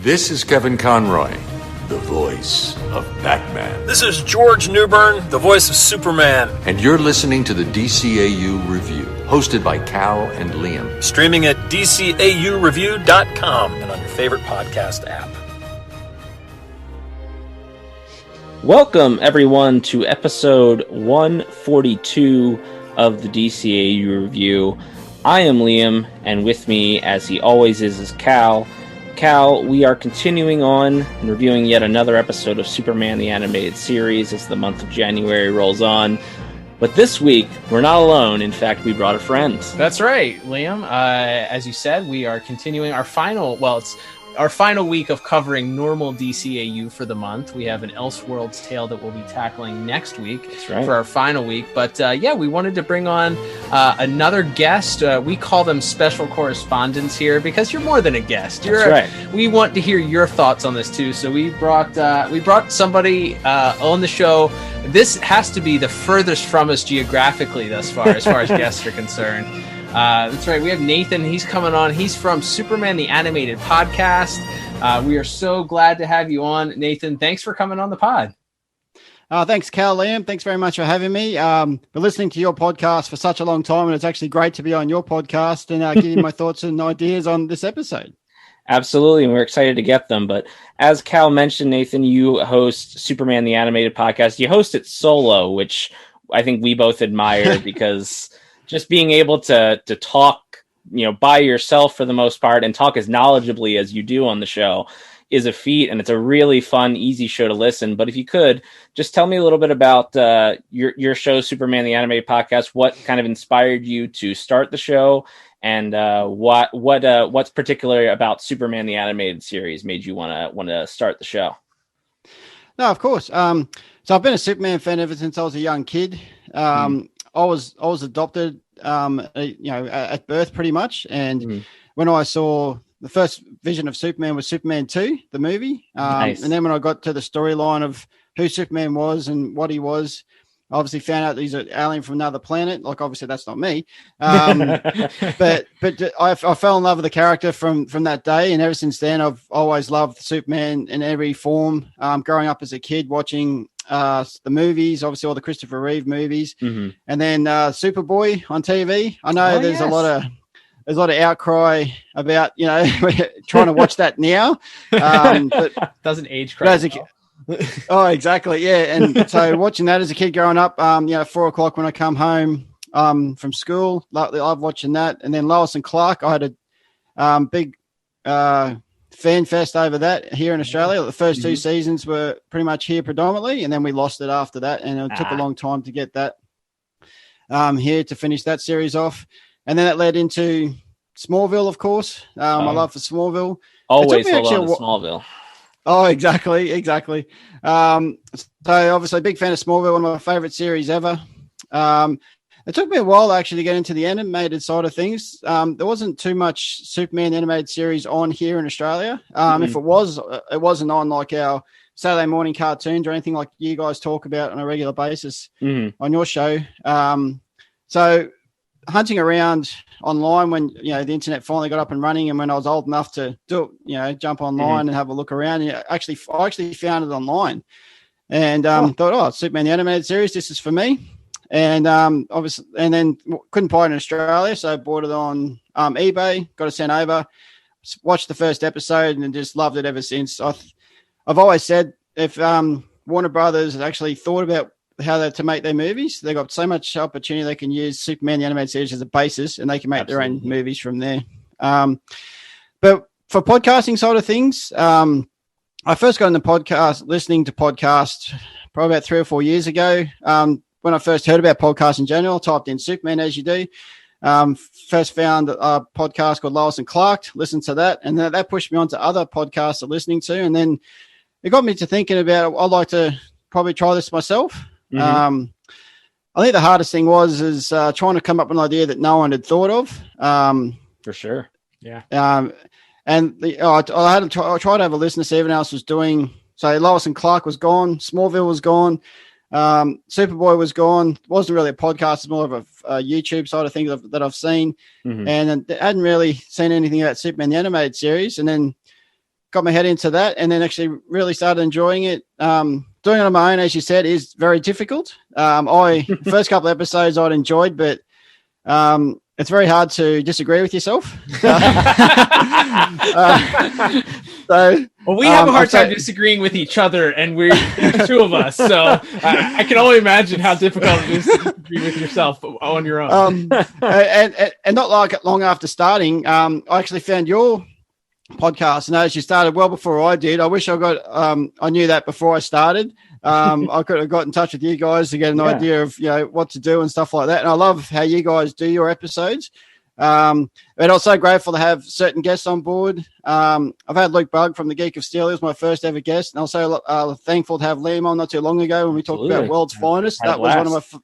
This is Kevin Conroy, the voice of Batman. This is George Newbern, the voice of Superman. And you're listening to the DCAU Review, hosted by Cal and Liam. Streaming at DCAUReview.com and on your favorite podcast app. Welcome, everyone, to episode 142 of the DCAU Review. I am Liam, and with me, as he always is Cal. Cal, we are continuing on and reviewing yet another episode of Superman the Animated Series as the month of January rolls on. But this week, we're not alone. In fact, we brought a friend. That's right, Liam. As you said, we are continuing our final week of covering normal DCAU for the month. We have an Elseworlds tale that we'll be tackling next week for our final week. But we wanted to bring on another guest. We call them special correspondents here because you're more than a guest. We want to hear your thoughts on this too. So we brought somebody on the show. This has to be the furthest from us geographically thus far, as far as guests are concerned. That's right. We have Nathan. He's coming on. He's from Superman the Animated Podcast. We are so glad to have you on, Nathan. Thanks for coming on the pod. Thanks, Cal, Liam. Thanks very much for having me. Been listening to your podcast for such a long time, and it's actually great to be on your podcast and give you my thoughts and ideas on this episode. Absolutely, and we're excited to get them. But as Cal mentioned, Nathan, you host Superman the Animated Podcast. You host it solo, which I think we both admire because just being able to talk, by yourself for the most part and talk as knowledgeably as you do on the show is a feat, and it's a really fun, easy show to listen. But if you could, just tell me a little bit about your show, Superman the Animated Podcast. What kind of inspired you to start the show, and what's particular about Superman the Animated Series made you want to start the show? No, of course. So I've been a Superman fan ever since I was a young kid. I was adopted, at birth pretty much. And when I saw the first vision of Superman was Superman 2, the movie. Nice. And then when I got to the storyline of who Superman was and what he was, I obviously found out that he's an alien from another planet. Like, obviously that's not me. But I fell in love with the character from that day. And ever since then, I've always loved Superman in every form. Growing up as a kid, watching the movies, obviously all the Christopher Reeve movies, and then Superboy on TV. I know there's a lot of outcry about trying to watch that now, but doesn't age correctly. Oh, exactly, yeah. And so watching that as a kid growing up, 4:00 when I come home from school, I love watching that. And then Lois and Clark, I had a big fan fest over that here in Australia. The first two seasons were pretty much here predominantly, and then we lost it after that, and it took a long time to get that here to finish that series off. And then it led into Smallville, of course. My love for Smallville. Always hold on to Smallville. Oh, exactly. So obviously a big fan of Smallville, one of my favorite series ever. It took me a while actually to get into the animated side of things. There wasn't too much Superman animated series on here in Australia. If it was, it wasn't on like our Saturday morning cartoons or anything like you guys talk about on a regular basis on your show. So hunting around online when the internet finally got up and running, and when I was old enough to do it, jump online and have a look around. I actually found it online, and thought, Superman the Animated Series, this is for me. And obviously, and then couldn't buy it in Australia, so I bought it on eBay, got it sent over, watched the first episode, and just loved it ever since. I've always said if Warner Brothers had actually thought about how to make their movies, they got so much opportunity. They can use Superman the Animated Series as a basis, and they can make their own movies from there. But for podcasting side of things, I first got into listening to podcasts probably about 3 or 4 years ago. When I first heard about podcasts in general, I typed in Superman as you do. First found a podcast called Lois and Clark, listened to that, and that pushed me on to other podcasts I'm listening to. And then it got me to thinking about, I'd like to probably try this myself. I think the hardest thing was trying to come up with an idea that no one had thought of. For sure. Yeah. And I tried to have a listen to see everyone else was doing. So Lois and Clark was gone. Smallville was gone. Superboy was gone. It wasn't really a podcast. It's more of a YouTube side of things that I've seen. And I hadn't really seen anything about Superman the Animated Series. And then got my head into that, and then actually really started enjoying it. Doing it on my own, as you said, is very difficult. First couple of episodes I'd enjoyed, but it's very hard to disagree with yourself. Well, we have a hard time disagreeing with each other, and there's two of us, so I can only imagine how difficult it is to disagree with yourself on your own. And not long after starting, I actually found your podcast, and as you started well before I did. I wish I knew that before I started. I could have got in touch with you guys to get an idea of what to do and stuff like that. And I love how you guys do your episodes. But also grateful to have certain guests on board. I've had Luke Bugg from the Geek of Steel. He was my first ever guest, and also thankful to have Liam on not too long ago when we talked about World's Finest. That was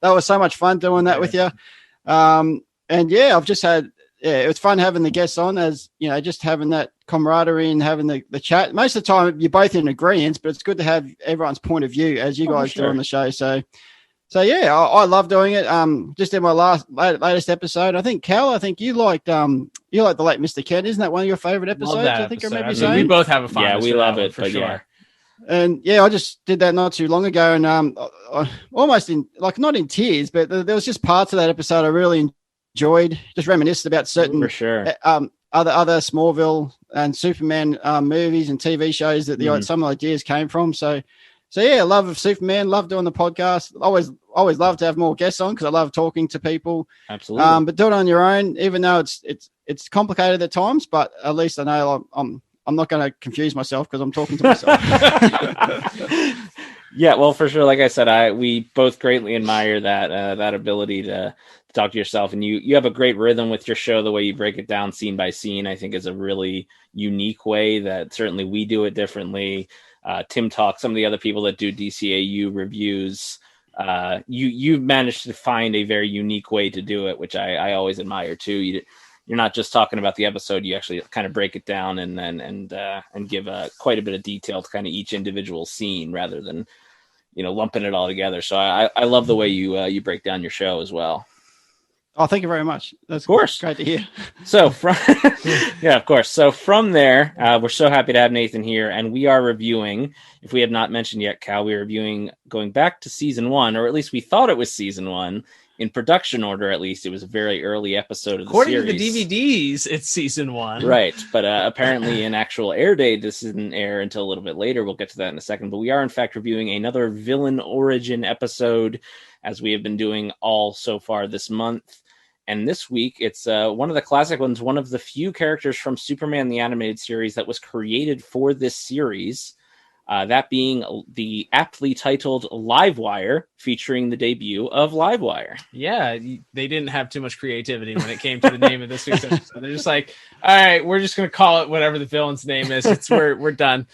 that was so much fun doing that with you. And I've just had. Yeah, it was fun having the guests on, as just having that camaraderie and having the chat. Most of the time, you're both in agreement, but it's good to have everyone's point of view, as you guys do on the show. So I love doing it. Just in my latest episode, I think Cal, you liked the late Mr. Kent. Isn't that one of your favorite episodes? I think I remember saying. We both have a fun. Yeah, we love it for sure. Yeah. And I just did that not too long ago, and almost not in tears, but there was just parts of that episode I really enjoyed, just reminisced about certain other Smallville and Superman movies and TV shows that some ideas came from. So love of Superman, love doing the podcast. Always love to have more guests on because I love talking to people. Absolutely. But do it on your own, even though it's complicated at times. But at least I know I'm not going to confuse myself because I'm talking to myself. Yeah, well, for sure. Like I said, we both greatly admire that ability to talk to yourself, and you have a great rhythm with your show. The way you break it down scene by scene, I think, is a really unique way that certainly we do it differently. Tim Talk, some of the other people that do DCAU reviews, you've managed to find a very unique way to do it, which I always admire too. You're not just talking about the episode; you actually kind of break it down and give quite a bit of detail to kind of each individual scene rather than lumping it all together. So I love the way you break down your show as well. Oh, thank you very much. That's of course great to hear. So of course. So from there, we're so happy to have Nathan here, and we are reviewing. If we have not mentioned yet, Cal, we're reviewing going back to season 1, or at least we thought it was season 1. In production order, at least, it was a very early episode of the series. According to the DVDs, it's season 1. Right, but apparently in actual air date, this didn't air until a little bit later. We'll get to that in a second. But we are, in fact, reviewing another villain origin episode, as we have been doing all so far this month. And this week, it's one of the classic ones, one of the few characters from Superman the Animated Series that was created for this series. That being the aptly titled Livewire, featuring the debut of Livewire. Yeah, they didn't have too much creativity when it came to the name of this week's episode. They're just like, all right, we're just going to call it whatever the villain's name is. We're done.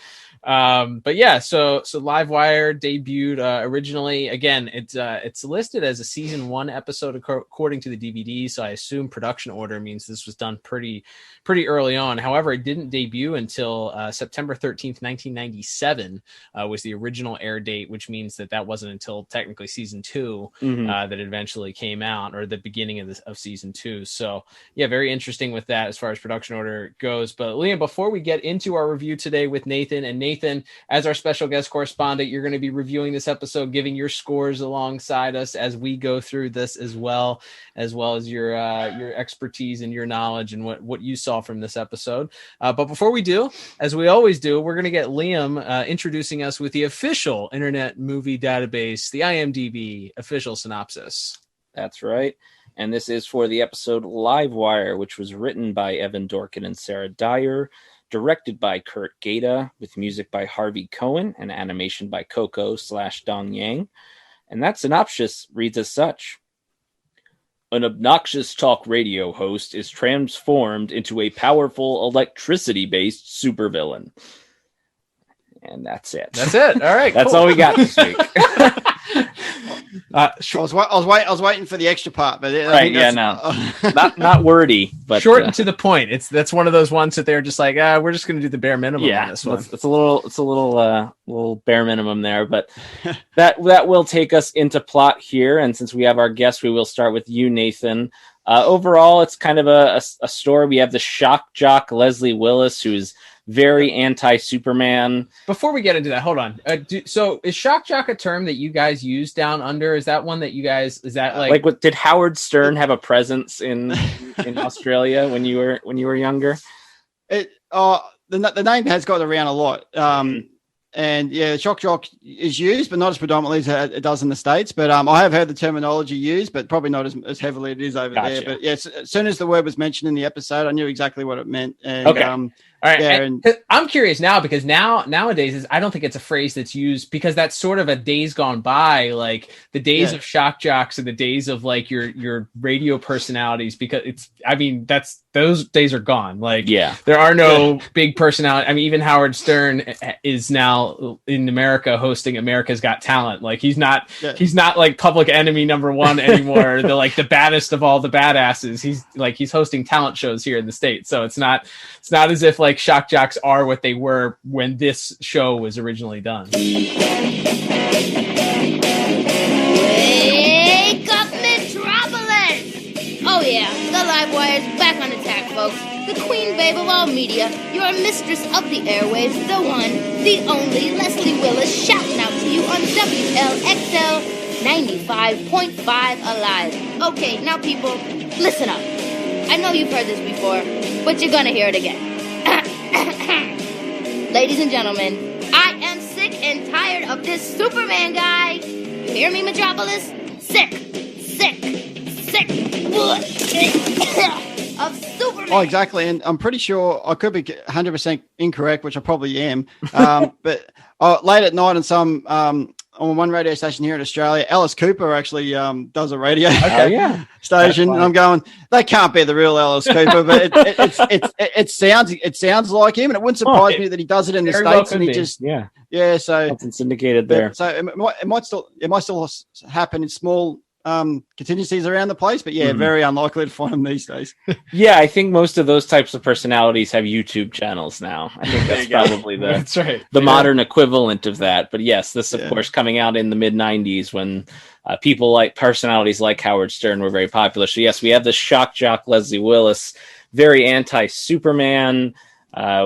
But yeah, so Livewire debuted originally. Again, it's listed as a season 1 episode according to the DVD, so I assume production order means this was done pretty early on. However, it didn't debut until September 13th, 1997 was the original air date, which means that wasn't until technically season 2 that it eventually came out, or the beginning of season 2. So yeah, very interesting with that as far as production order goes. But Liam, before we get into our review today with Nathan, as our special guest correspondent, you're going to be reviewing this episode, giving your scores alongside us as we go through this, as well as your expertise and your knowledge and what you saw from this episode. But before we do, as we always do, we're going to get Liam introducing us with the official Internet Movie Database, the IMDb official synopsis. That's right. And this is for the episode Livewire, which was written by Evan Dorkin and Sarah Dyer, directed by Kurt Gaeta, with music by Harvey Cohen and animation by Coco/Dong Yang. And that synopsis reads as such. An obnoxious talk radio host is transformed into a powerful electricity-based supervillain. And that's it. That's it. All right. That's all we got this week. I was waiting for the extra part, but right, not wordy, but short and to the point. That's one of those ones that they're just like, we're just going to do the bare minimum. Yeah, on this one. It's a little bare minimum there, but that will take us into plot here. And since we have our guest, we will start with you, Nathan. Overall, it's kind of a story. We have the shock-jock Leslie Willis, who's very anti-Superman. Before we get into that, hold on. So is shock-jock a term that you guys use down under? Is that one that you guys, is that like what, did Howard Stern have a presence in Australia when you were younger? The name has got around a lot. And yeah, shock-jock is used, but not as predominantly as it does in the States. But I have heard the terminology used, but probably not as heavily it is over there. But yes, as soon as the word was mentioned in the episode, I knew exactly what it meant. And, okay. All right. Yeah, I'm curious now because nowadays I don't think it's a phrase that's used because that's sort of a days gone by, like the days of shock jocks and the days of like your radio personalities. Because those days are gone. Like, there are no big personality. I mean, even Howard Stern is now in America hosting America's Got Talent. Like he's not like public enemy #1 anymore. the baddest of all the badasses. He's hosting talent shows here in the States. So it's not as if like shock jocks are what they were when this show was originally done. Wake up, Metropolis! Oh yeah, the Livewire is back on attack, folks. The queen babe of all media, your mistress of the airwaves, the one, the only Leslie Willis, shouting out to you on WLXL 95.5 Alive. Okay, now people, listen up. I know you've heard this before, but you're gonna hear it again. Ladies and gentlemen, I am sick and tired of this Superman guy. You hear me, Metropolis? Sick of Superman. Oh, exactly. And I'm pretty sure I could be 100% incorrect, which I probably am. But late at night on one radio station here in Australia, Alice Cooper actually does a radio station, and I'm going, that can't be the real Alice Cooper, but it sounds like him, and it wouldn't surprise me that he does it in the States, and he just so it's syndicated there. So it might still happen in small contingencies around the place, but very unlikely to find them these days. I think most of those types of personalities have YouTube channels now. I think that's probably the modern equivalent of that. But yes, this of course coming out in the mid 90s when people like personalities like Howard Stern were very popular. So yes, we have the shock jock Leslie Willis, very anti-Superman.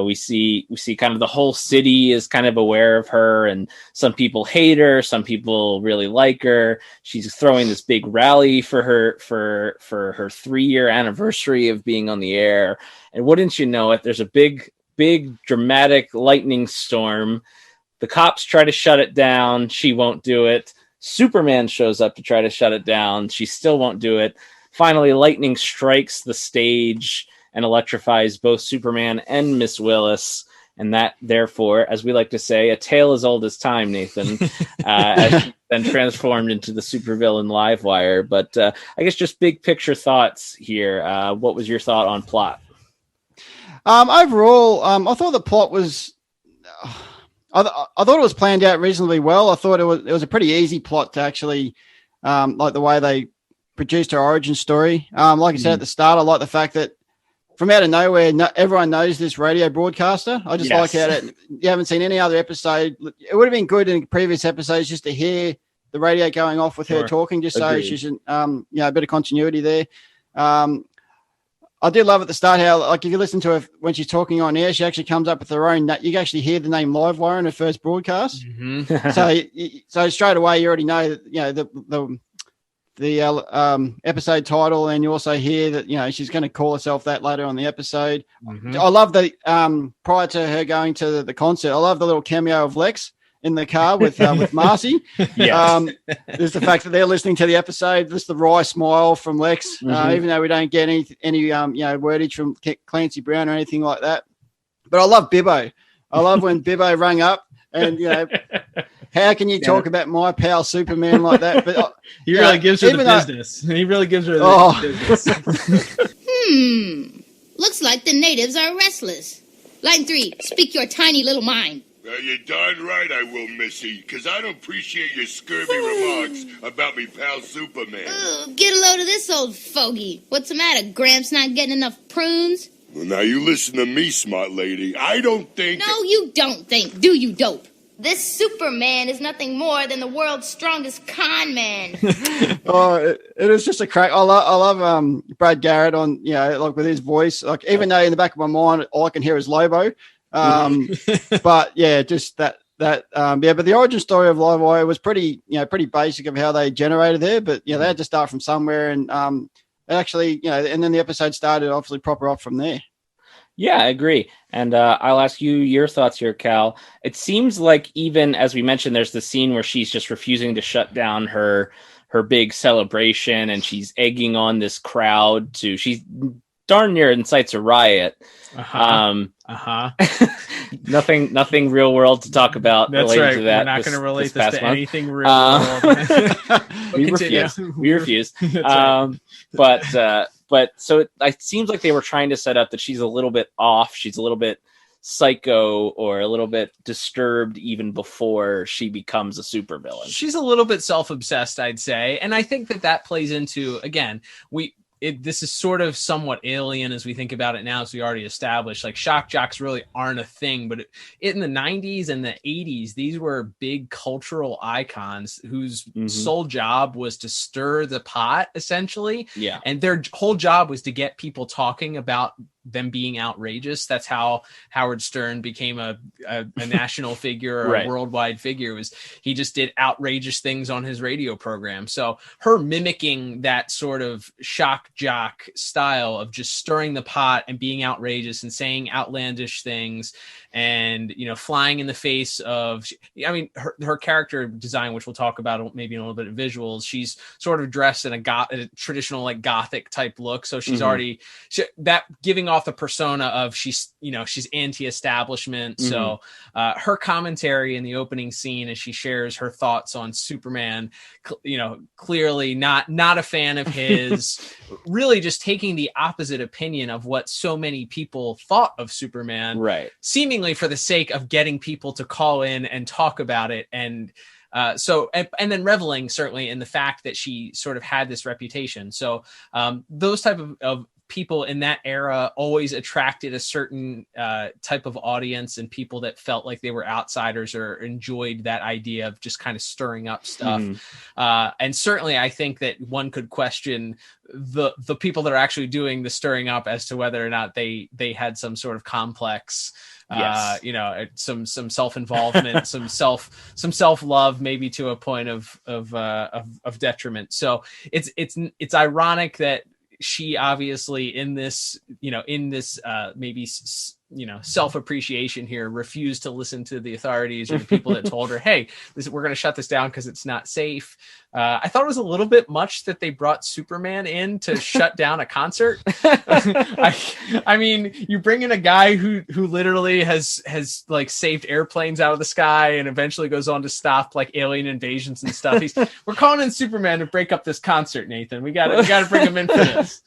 We see kind of the whole city is kind of aware of her, and some people hate her, some people really like her. She's throwing this big rally for her 3-year anniversary of being on the air. And wouldn't you know it, there's a big dramatic lightning storm. The cops try to shut it down. She won't do it. Superman shows up to try to shut it down. She still won't do it. Finally, lightning strikes the stage and electrifies both Superman and Miss Willis. And that, therefore, as we like to say, a tale as old as time, Nathan, as she then transformed into the supervillain Livewire. But I guess just big picture thoughts here. What was your thought on plot? Overall, I thought the plot was... I thought it was planned out reasonably well. I thought it was a pretty easy plot to actually, like the way they produced her origin story. Like I said at the start, I like the fact that from out of nowhere, everyone knows this radio broadcaster. I just like how you haven't seen any other episode. It would have been good in previous episodes just to hear the radio going off with her talking, just so she's a bit of continuity there. I did love at the start how, like, if you listen to her when she's talking on air, she actually comes up with her own. You can actually hear the name Livewire in her first broadcast. Mm-hmm. so straight away you already know that the episode title, and you also hear that she's going to call herself that later on the episode. Mm-hmm. I love that prior to her going to the concert, I love the little cameo of Lex in the car with Marcy. There's the fact that they're listening to the episode. Just the wry smile from Lex, even though we don't get any wordage from Clancy Brown or anything like that. But I love Bibbo. I love when Bibbo rang up, and how can you talk about my pal Superman like that? But he really gives her the business. He really gives her the business. Looks like the natives are restless. Line 3, speak your tiny little mind. You're darn right I will, Missy, because I don't appreciate your scurvy remarks about me pal Superman. Get a load of this old fogey. What's the matter, Gramps not getting enough prunes? Well, now you listen to me, smart lady. I don't think... No, you don't think, do you, dope? This Superman is nothing more than the world's strongest con man. It is just a crack. I love Brad Garrett on, like with his voice. Like, even though in the back of my mind, all I can hear is Lobo. But yeah, just that. But the origin story of Livewire was pretty basic of how they generated there. But they had to start from somewhere, and actually, and then the episode started obviously proper off from there. Yeah, I agree. And I'll ask you your thoughts here, Cal. It seems like, even as we mentioned, there's the scene where she's just refusing to shut down her big celebration, and she's egging on this crowd she's darn near incites a riot. Nothing real world to talk about. That's related right. to that. We're not going to relate this to month. Anything real world. We refuse. But so it seems like they were trying to set up that she's a little bit off. She's a little bit psycho or a little bit disturbed even before she becomes a supervillain. She's a little bit self-obsessed, I'd say. And I think that plays into, again, this is sort of somewhat alien as we think about it now, as we already established. Like, shock jocks really aren't a thing, but in the 90s and the 80s, these were big cultural icons whose sole job was to stir the pot, essentially. Yeah. And their whole job was to get people talking about them being outrageous. That's how Howard Stern became a national figure or right. a worldwide figure. He just did outrageous things on his radio program. So her mimicking that sort of shock jock style of just stirring the pot and being outrageous and saying outlandish things and, flying in the face of, her character design, which we'll talk about maybe in a little bit of visuals. She's sort of dressed in a traditional, like, gothic type look. So she's already that giving off the persona of she's anti-establishment. So her commentary in the opening scene as she shares her thoughts on Superman, clearly not a fan of his, really just taking the opposite opinion of what so many people thought of Superman, right? Seemingly for the sake of getting people to call in and talk about it. And and then reveling certainly in the fact that she sort of had this reputation. So those type of people in that era always attracted a certain type of audience and people that felt like they were outsiders or enjoyed that idea of just kind of stirring up stuff. And certainly I think that one could question the people that are actually doing the stirring up as to whether or not they had some sort of complex, yes. Some self-involvement, some self-love, maybe to a point of detriment. So it's ironic that she obviously in this maybe self-appreciation here refused to listen to the authorities or the people that told her, hey, we're going to shut this down because it's not safe. I thought it was a little bit much that they brought Superman in to shut down a concert. I mean, you bring in a guy who literally has like saved airplanes out of the sky and eventually goes on to stop like alien invasions and stuff. We're calling in Superman to break up this concert, Nathan. We got to bring him in for this.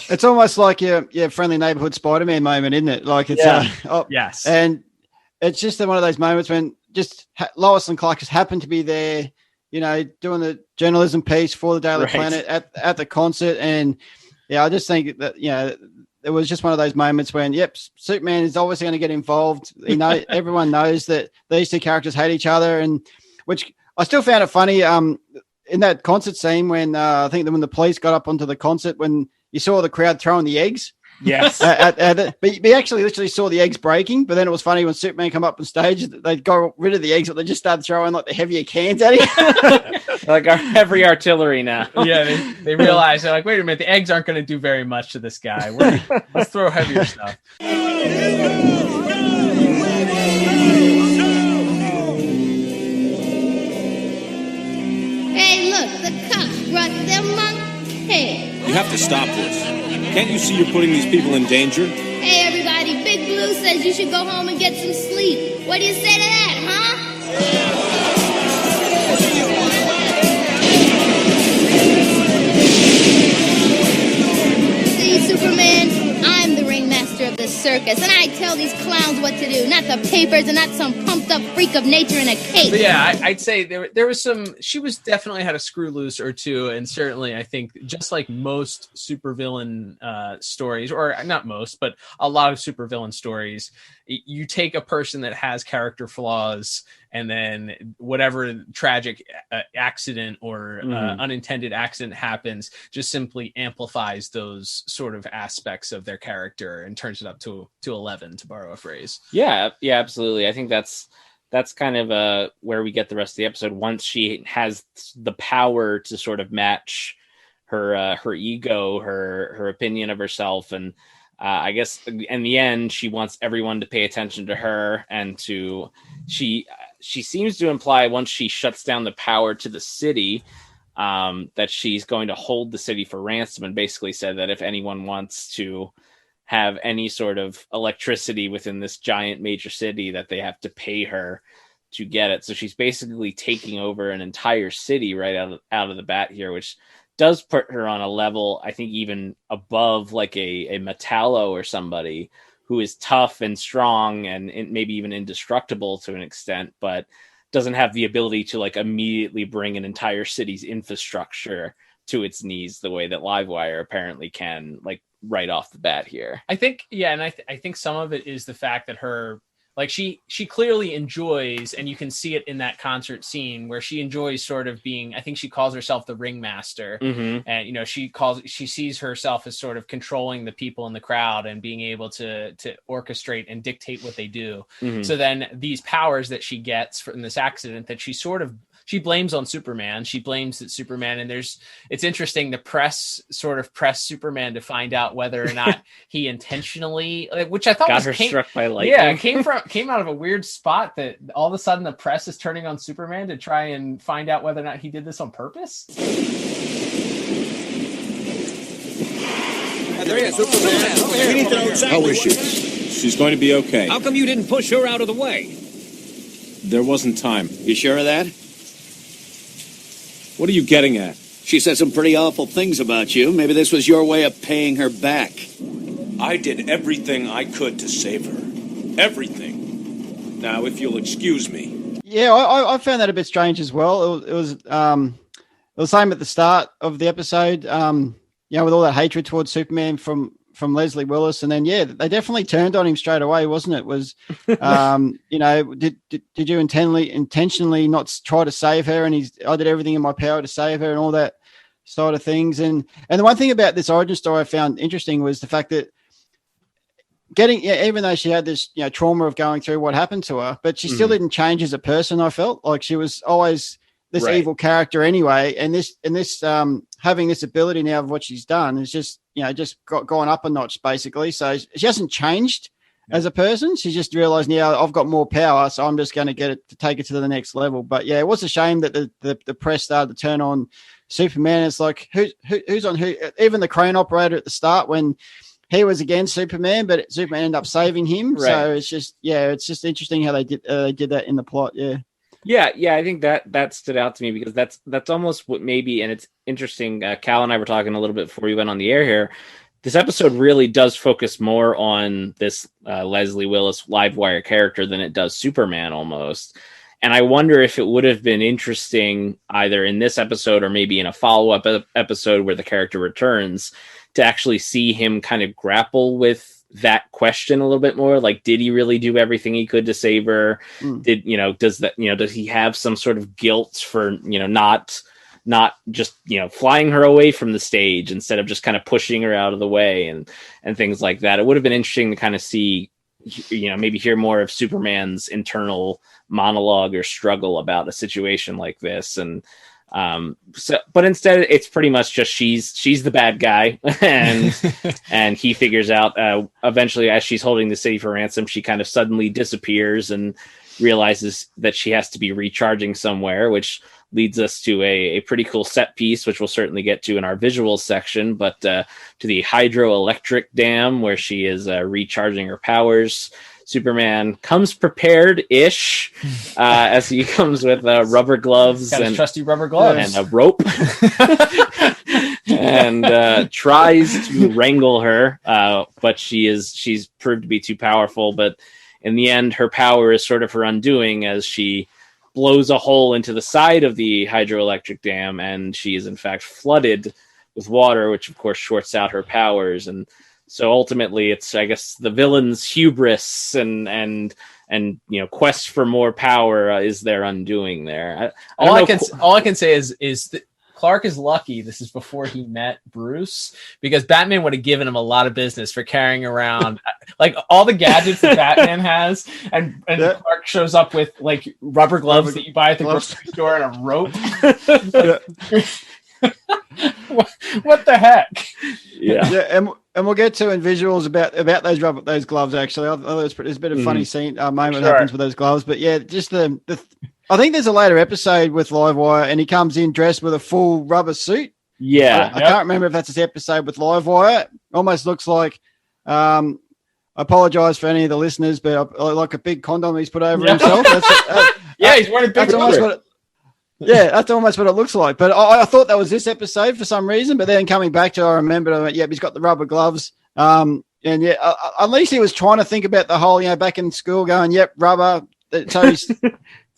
It's almost like your friendly neighborhood Spider-Man moment, isn't it? Like it's yes, and it's just one of those moments when just Lois and Clark just happen to be there, doing the journalism piece for the Daily Planet at the concert, and I just think that it was just one of those moments when Superman is obviously going to get involved. Everyone knows that these two characters hate each other, and which I still found it funny in that concert scene when I think that when the police got up onto the concert when you saw the crowd throwing the eggs. Yes. But you actually literally saw the eggs breaking. But then it was funny when Superman come up on stage, they got rid of the eggs, but they just started throwing like the heavier cans at him. Like our heavy artillery now. Yeah, they realize they're like, wait a minute, the eggs aren't going to do very much to this guy. Let's throw heavier stuff. Hey, look, the cops brought their monkey. You have to stop this. Can't you see you're putting these people in danger? Hey, everybody, Big Blue says you should go home and get some sleep. What do you say to that, huh? See, Superman, I'm the ringmaster of this circus, and I tell these clowns what to do, not the papers and not some pumped-up freak of nature in a cape. But yeah, I'd say there was some. She was definitely had a screw loose or two, and certainly I think just like most supervillain stories, or not most, but a lot of supervillain stories, you take a person that has character flaws, and then whatever tragic accident or unintended accident happens just simply amplifies those sort of aspects of their character and turns it up to 11, to borrow a phrase. Yeah, absolutely. I think that's kind of where we get the rest of the episode. Once she has the power to sort of match her ego, her opinion of herself, and I guess in the end, she wants everyone to pay attention to her, and she seems to imply once she shuts down the power to the city, that she's going to hold the city for ransom, and basically said that if anyone wants to have any sort of electricity within this giant major city, that they have to pay her to get it. So she's basically taking over an entire city right out of the bat here, which does put her on a level, I think, even above like a Metallo or somebody who is tough and strong and maybe even indestructible to an extent, but doesn't have the ability to like immediately bring an entire city's infrastructure to its knees the way that Livewire apparently can, like right off the bat here. I think, yeah, and I think some of it is the fact that her, like she clearly enjoys, and you can see it in that concert scene where she enjoys sort of being, I think she calls herself the ringmaster. And, you know, she sees herself as sort of controlling the people in the crowd and being able to orchestrate and dictate what they do. So then these powers that she gets from this accident that she blames on Superman. She blames that Superman, and it's interesting. The press sort of pressed Superman to find out whether or not he intentionally, which I thought struck by lightning. Yeah, came out of a weird spot that all of a sudden the press is turning on Superman to try and find out whether or not he did this on purpose. How is she? She's going to be okay. How come you didn't push her out of the way? There wasn't time. You sure of that? What are you getting at? She said some pretty awful things about you. Maybe this was your way of paying her back. I did everything I could to save her. Everything. Now, if you'll excuse me. Yeah, I found that a bit strange as well. It was the same at the start of the episode. You know, with all that hatred towards Superman from Leslie Willis, and then they definitely turned on him straight away, wasn't it? Was you know, did you intentionally not try to save her? And I did everything in my power to save her, and all that sort of things. And the one thing about this origin story I found interesting was the fact that even though she had this, you know, trauma of going through what happened to her, but she still didn't change as a person. I felt like she was always this evil character anyway, and this having this ability now of what she's done is just, you know, just gone up a notch basically. So she hasn't changed as a person. She just realized, now I've got more power, so I'm just going to take it to the next level. But yeah, it was a shame that the press started to turn on Superman. It's like who's on who? Even the crane operator at the start when he was against Superman, but Superman ended up saving him. Right. So it's just interesting how they did that in the plot. Yeah, I think that stood out to me because that's almost what maybe, and it's interesting. Cal and I were talking a little bit before we went on the air here. This episode really does focus more on this Leslie Willis Livewire character than it does Superman almost. And I wonder if it would have been interesting either in this episode or maybe in a follow-up episode where the character returns to actually see him kind of grapple with that question a little bit more. Like, did he really do everything he could to save her? Does he have some sort of guilt for, you know, not just, you know, flying her away from the stage instead of just kind of pushing her out of the way and things like that? It would have been interesting to kind of see, you know, maybe hear more of Superman's internal monologue or struggle about a situation like this. And but instead it's pretty much just she's the bad guy and he figures out eventually, as she's holding the city for ransom, she kind of suddenly disappears and realizes that she has to be recharging somewhere, which leads us to a pretty cool set piece, which we'll certainly get to in our visuals section, but to the hydroelectric dam where she is recharging her powers. Superman comes prepared-ish, as he comes with rubber gloves and trusty rubber gloves and a rope, and tries to wrangle her, but she's proved to be too powerful. But in the end, her power is sort of her undoing as she blows a hole into the side of the hydroelectric dam, and she is in fact flooded with water, which of course shorts out her powers. And So ultimately, it's, I guess, the villain's hubris and quest for more power is their undoing there. All I can say is that Clark is lucky this is before he met Bruce, because Batman would have given him a lot of business for carrying around like all the gadgets that Batman has, and Clark shows up with like rubber gloves that you buy at the grocery store and a rope. What the heck? Yeah, and we'll get to in visuals about those gloves. Actually, I thought there's a bit of funny scene moment happens with those gloves, but yeah, just the I think there's a later episode with Livewire, and he comes in dressed with a full rubber suit. Yeah, I can't remember if that's his episode with Livewire. Almost looks like. I apologize for any of the listeners, but like a big condom he's put over himself. He's wearing a big. That's almost what it looks like. But I thought that was this episode for some reason. But then coming back to it, I remembered, he's got the rubber gloves. And at least he was trying to think about the whole, back in school going, rubber. So he's,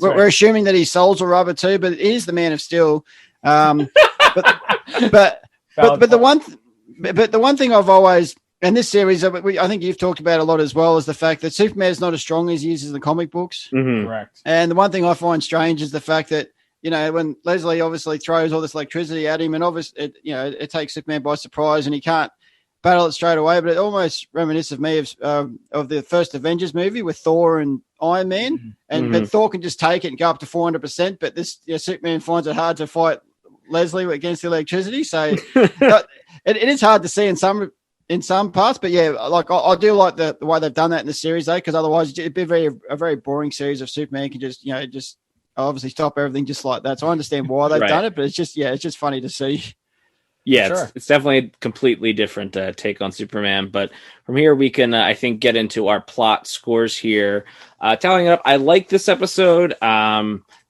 we're assuming that his soles are rubber too, but it is the Man of Steel. But the one thing I've always, and this series, I think you've talked about a lot as well, is the fact that Superman is not as strong as he is in the comic books. Mm-hmm. Correct. And the one thing I find strange is the fact that, when Leslie obviously throws all this electricity at him, and obviously, it takes Superman by surprise, and he can't battle it straight away. But it almost reminisces me of the first Avengers movie with Thor and Iron Man, but Thor can just take it and go up to 400%. But this Superman finds it hard to fight Leslie against the electricity, so it is hard to see in some parts. But I do like the way they've done that in the series, though, because otherwise it'd be a very boring series if Superman can just obviously stop everything just like that. So I understand why they've done it, but it's just funny to see. Yeah, it's definitely a completely different take on Superman. But from here, we can, I think, get into our plot scores here. Tallying it up, I like this episode.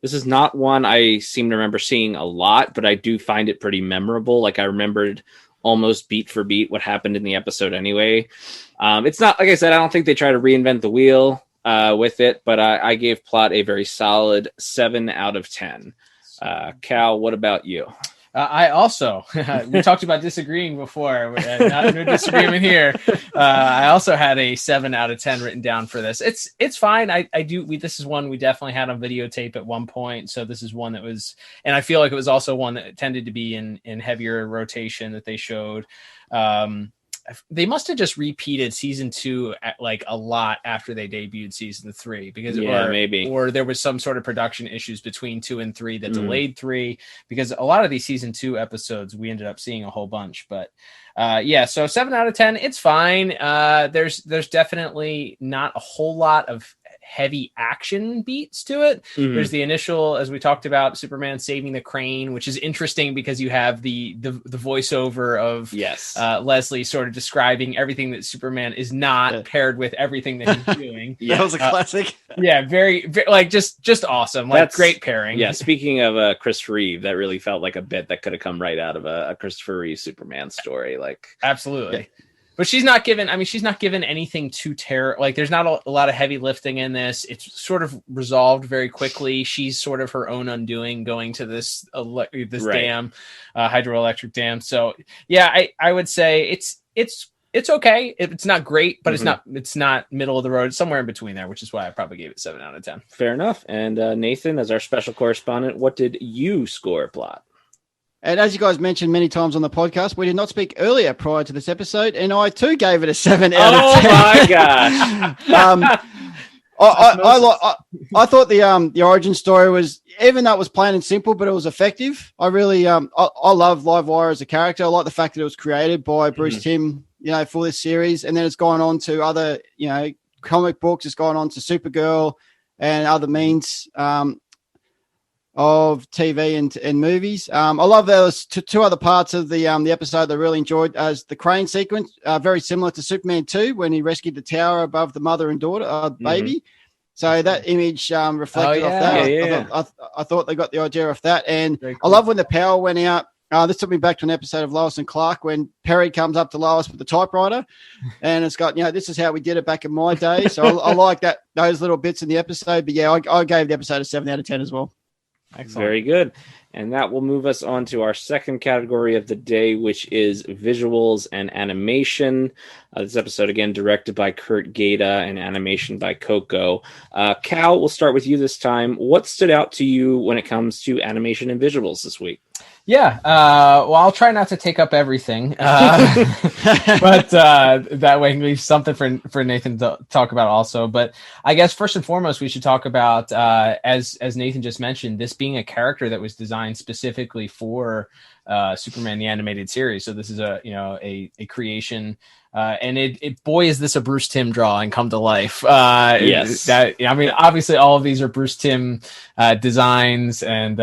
This is not one I seem to remember seeing a lot, but I do find it pretty memorable. Like, I remembered almost beat for beat what happened in the episode anyway. It's not, like I said, I don't think they try to reinvent the wheel with it, but I gave plot a very solid 7 out of 10. Cal, what about you? I also, we talked about disagreeing before, not no disagreement here. I also had a 7 out of 10 written down for this. It's fine. This is one we definitely had on videotape at one point. So this is one that was, and I feel like it was also one that tended to be in heavier rotation that they showed. They must have just repeated season 2 a lot after they debuted season 3, because maybe, or there was some sort of production issues between 2 and 3 that delayed 3, because a lot of these season 2 episodes we ended up seeing a whole bunch. But so 7 out of 10, it's fine. There's definitely not a whole lot of heavy action beats to it. There's the initial, as we talked about, Superman saving the crane, which is interesting because you have the voiceover of Leslie sort of describing everything that Superman is not paired with everything that he's doing. That was a classic. Very, very just awesome. That's great pairing. Yeah, speaking of Christopher Reeve, that really felt like a bit that could have come right out of a Christopher Reeve Superman story. Absolutely. Yeah. But she's not given anything too there's not a lot of heavy lifting in this. It's sort of resolved very quickly. She's sort of her own undoing, going to this dam, hydroelectric dam. So yeah, I would say it's okay. It's not great, but it's not middle of the road. It's somewhere in between there, which is why I probably gave it 7 out of 10. Fair enough. And Nathan, as our special correspondent, what did you score plot? And as you guys mentioned many times on the podcast, we did not speak earlier prior to this episode, and I too gave it a 7 out of 10. Oh my gosh! I thought the origin story was, even though it was plain and simple, but it was effective. I really I love Livewire as a character. I like the fact that it was created by Bruce Timm, for this series, and then it's gone on to other comic books. It's gone on to Supergirl and other means of TV and movies. I love those two other parts of the episode that I really enjoyed, as the crane sequence, very similar to Superman 2 when he rescued the tower above the mother and daughter baby. So that image reflected off that. I thought they got the idea off that. And cool. I love when the power went out. This took me back to an episode of Lois and Clark when Perry comes up to Lois with the typewriter, and it's got, this is how we did it back in my day. So I like those little bits in the episode. But yeah, I gave the episode a 7 out of 10 as well. Excellent. Very good. And that will move us on to our second category of the day, which is visuals and animation. This episode, again, directed by Kurt Gaeta and animation by Coco. Cal, we'll start with you this time. What stood out to you when it comes to animation and visuals this week? Yeah, well, I'll try not to take up everything, but that way I can leave something for Nathan to talk about also. But I guess first and foremost, we should talk about, as Nathan just mentioned, this being a character that was designed specifically for Superman the Animated Series. So this is a creation. And boy, is this a Bruce Timm drawing come to life. Yes. Obviously all of these are Bruce Timm designs and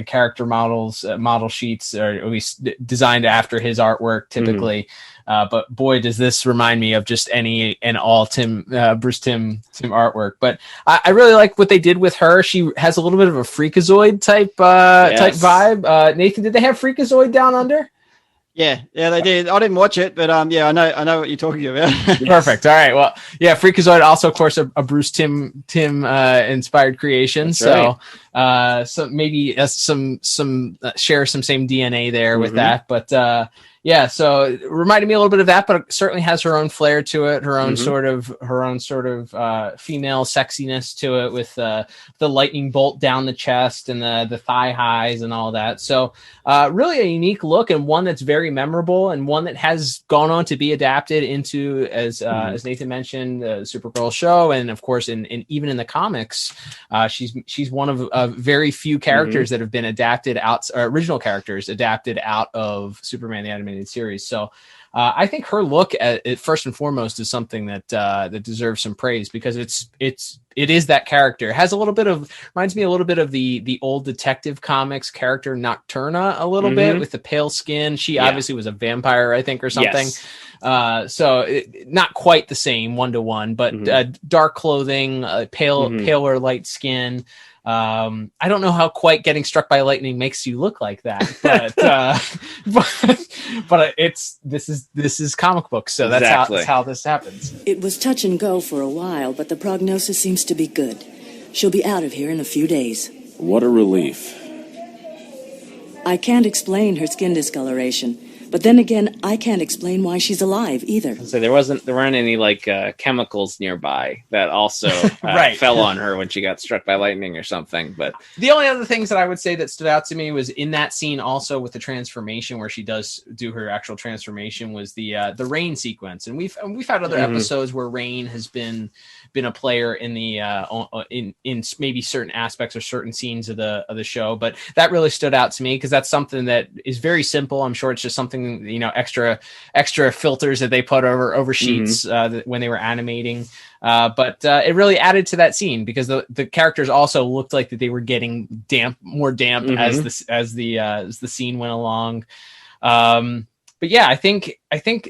character models, model sheets, or at least designed after his artwork typically. But boy, does this remind me of just any and all Bruce Timm artwork. But I really like what they did with her. She has a little bit of a Freakazoid type vibe. Nathan, did they have Freakazoid Down Under? Yeah, they did. I didn't watch it, but I know what you're talking about. Perfect. All right. Well, yeah, Freakazoid also, of course, a Bruce Timm inspired creation. That's so, right. So maybe some share some same DNA there with that. But yeah, so it reminded me a little bit of that, but it certainly has her own flair to it, her own sort of female sexiness to it, with the lightning bolt down the chest and the thigh highs and all that. So really a unique look, and one that's very memorable, and one that has gone on to be adapted into, as Nathan mentioned, the Supergirl show, and of course even in the comics, she's one of very few characters that have been adapted out, original characters adapted out of Superman the Animated Series. So I think her look at it, first and foremost, is something that deserves some praise, because it is that character. It has reminds me a little bit of the old Detective Comics character Nocturna a little bit, with the pale skin. She obviously was a vampire, I think, or something. Yes. So not quite the same one-to-one, but dark clothing, paler light skin. I don't know how quite getting struck by lightning makes you look like that, but this is comic books, so that's how this happens. It was touch and go for a while, but the prognosis seems to be good. She'll be out of here in a few days. What a relief. I can't explain her skin discoloration, but then again, I can't explain why she's alive either. So there weren't any chemicals nearby that also fell on her when she got struck by lightning or something. But the only other things that I would say that stood out to me was in that scene also with the transformation, where she does do her actual transformation, was the rain sequence. And we've had other episodes where rain has been a player in the in maybe certain aspects or certain scenes of the show, but that really stood out to me because that's something that is very simple. I'm sure it's just something, extra filters that they put over sheets when they were animating, but it really added to that scene because the characters also looked like that they were getting more damp as the scene went along. But yeah, I think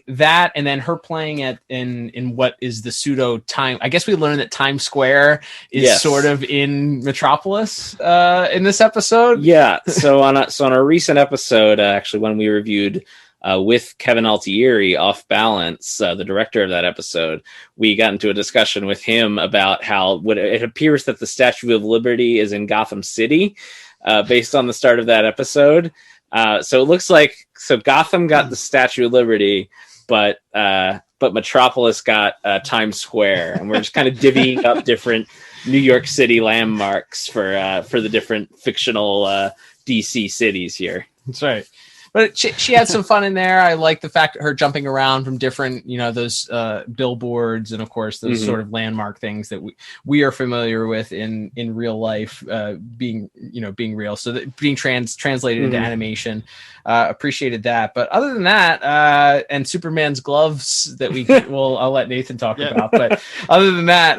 that, and then her playing it in what is the pseudo time. I guess we learned that Times Square is sort of in Metropolis in this episode. Yeah. So on a recent episode, actually, when we reviewed with Kevin Altieri, Off Balance, the director of that episode, we got into a discussion with him about how it appears that the Statue of Liberty is in Gotham City, based on the start of that episode. So it looks like Gotham got the Statue of Liberty, but Metropolis got Times Square, and we're just kind of divvying up different New York City landmarks for the different fictional DC cities here. That's right. But she had some fun in there. I like the fact that her jumping around from different, those billboards, and of course those sort of landmark things that we are familiar with in real life, being real. So that being translated into animation, appreciated that. But other than that, and Superman's gloves that I'll let Nathan talk about. But other than that,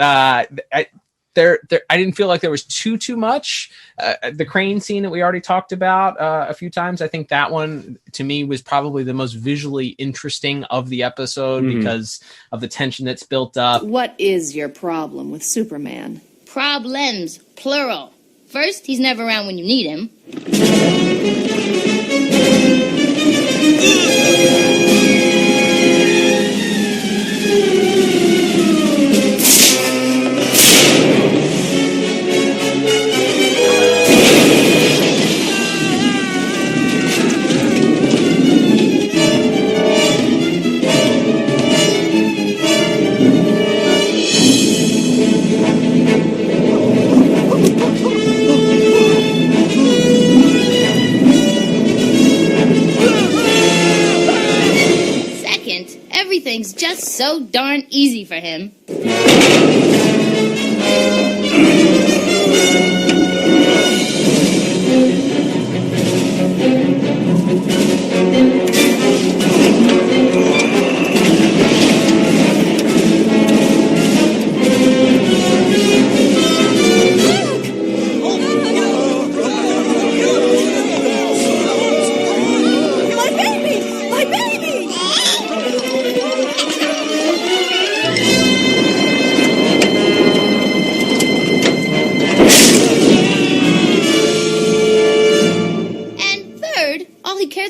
I didn't feel like there was too much. The crane scene that we already talked about a few times, I think that one to me was probably the most visually interesting of the episode because of the tension that's built up. What is your problem with Superman? Problems, plural. First, he's never around when you need him. so darn easy for him.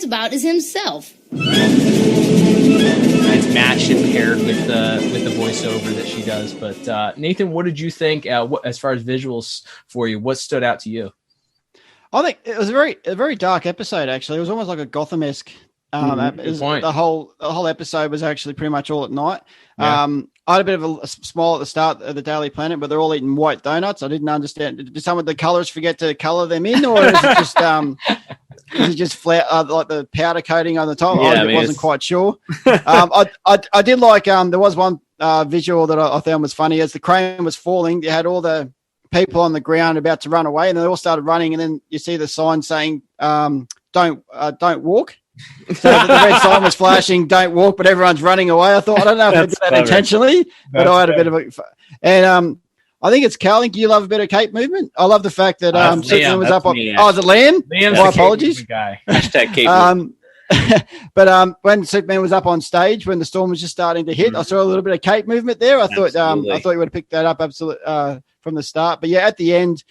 About is himself. It's matched and paired with the voiceover that she does. But Nathan, what did you think as far as visuals for you? What stood out to you? I think it was a very dark episode. Actually, it was almost like a Gotham-esque. Good point. The whole episode was actually pretty much all at night. Yeah. I had a bit of a smile at the start of the Daily Planet, but they're all eating white donuts. I didn't understand. Did some of the colors forget to color them in, or is it just is it just flat like the powder coating on the top? Yeah, I wasn't quite sure. I did like there was one visual that I found was funny. As the crane was falling, you had all the people on the ground about to run away, and they all started running, and then you see the sign saying don't walk. So the red sign was flashing, don't walk, but everyone's running away. I thought, I don't know if they did that intentionally, but I had a bit of a... And I think it's Cal. I think you love a bit of cape movement. I love the fact that Superman was up on... Me, is it Liam? Liam's my apologies. Guy. Hashtag cape movement. But when Superman was up on stage, when the storm was just starting to hit, I saw a little bit of cape movement there. I thought you would have picked that up from the start. But yeah, at the end...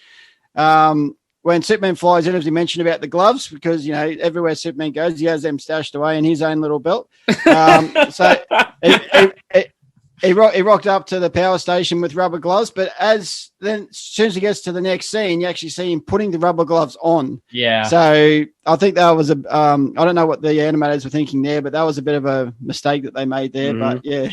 when Superman flies in, as we mentioned about the gloves, because, you know, everywhere Superman goes, he has them stashed away in his own little belt. So he rocked up to the power station with rubber gloves, but as soon as he gets to the next scene, you actually see him putting the rubber gloves on. Yeah. So I think that was I don't know what the animators were thinking there, but that was a bit of a mistake that they made there. But yeah.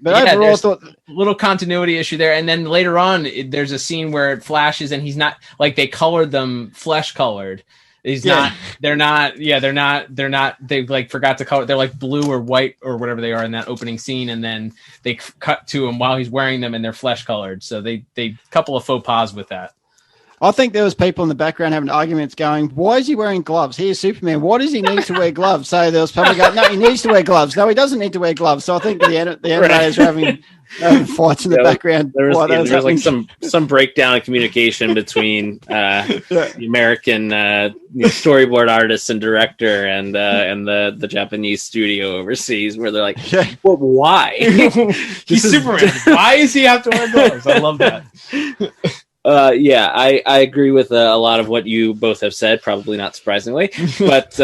But overall, I thought little continuity issue there, and then later on, there's a scene where it flashes, and he's not like they colored them flesh colored. He's not. They're not. Yeah, they're not. They like forgot to color. They're like blue or white or whatever they are in that opening scene, and then they cut to him while he's wearing them, and they're flesh colored. So they couple of faux pas with that. I think there was people in the background having arguments going, why is he wearing gloves? He's Superman. Why does he need to wear gloves? So there was probably going, no, he needs to wear gloves. No, he doesn't need to wear gloves. So I think the animators were having fights in the background. There was like some breakdown in communication between the American storyboard artist and director and the Japanese studio overseas, where they're like, well, why? He's Superman. Why does he have to wear gloves? I love that. Yeah, I agree with a lot of what you both have said, probably not surprisingly. But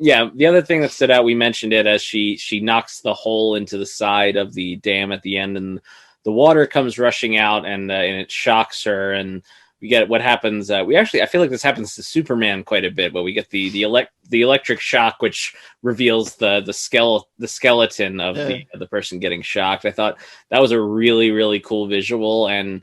yeah, the other thing that stood out, we mentioned it as she knocks the hole into the side of the dam at the end, and the water comes rushing out, and it shocks her, and we get what happens. I feel like this happens to Superman quite a bit, but we get the electric shock, which reveals the skeleton of the person getting shocked. I thought that was a really, really cool visual, and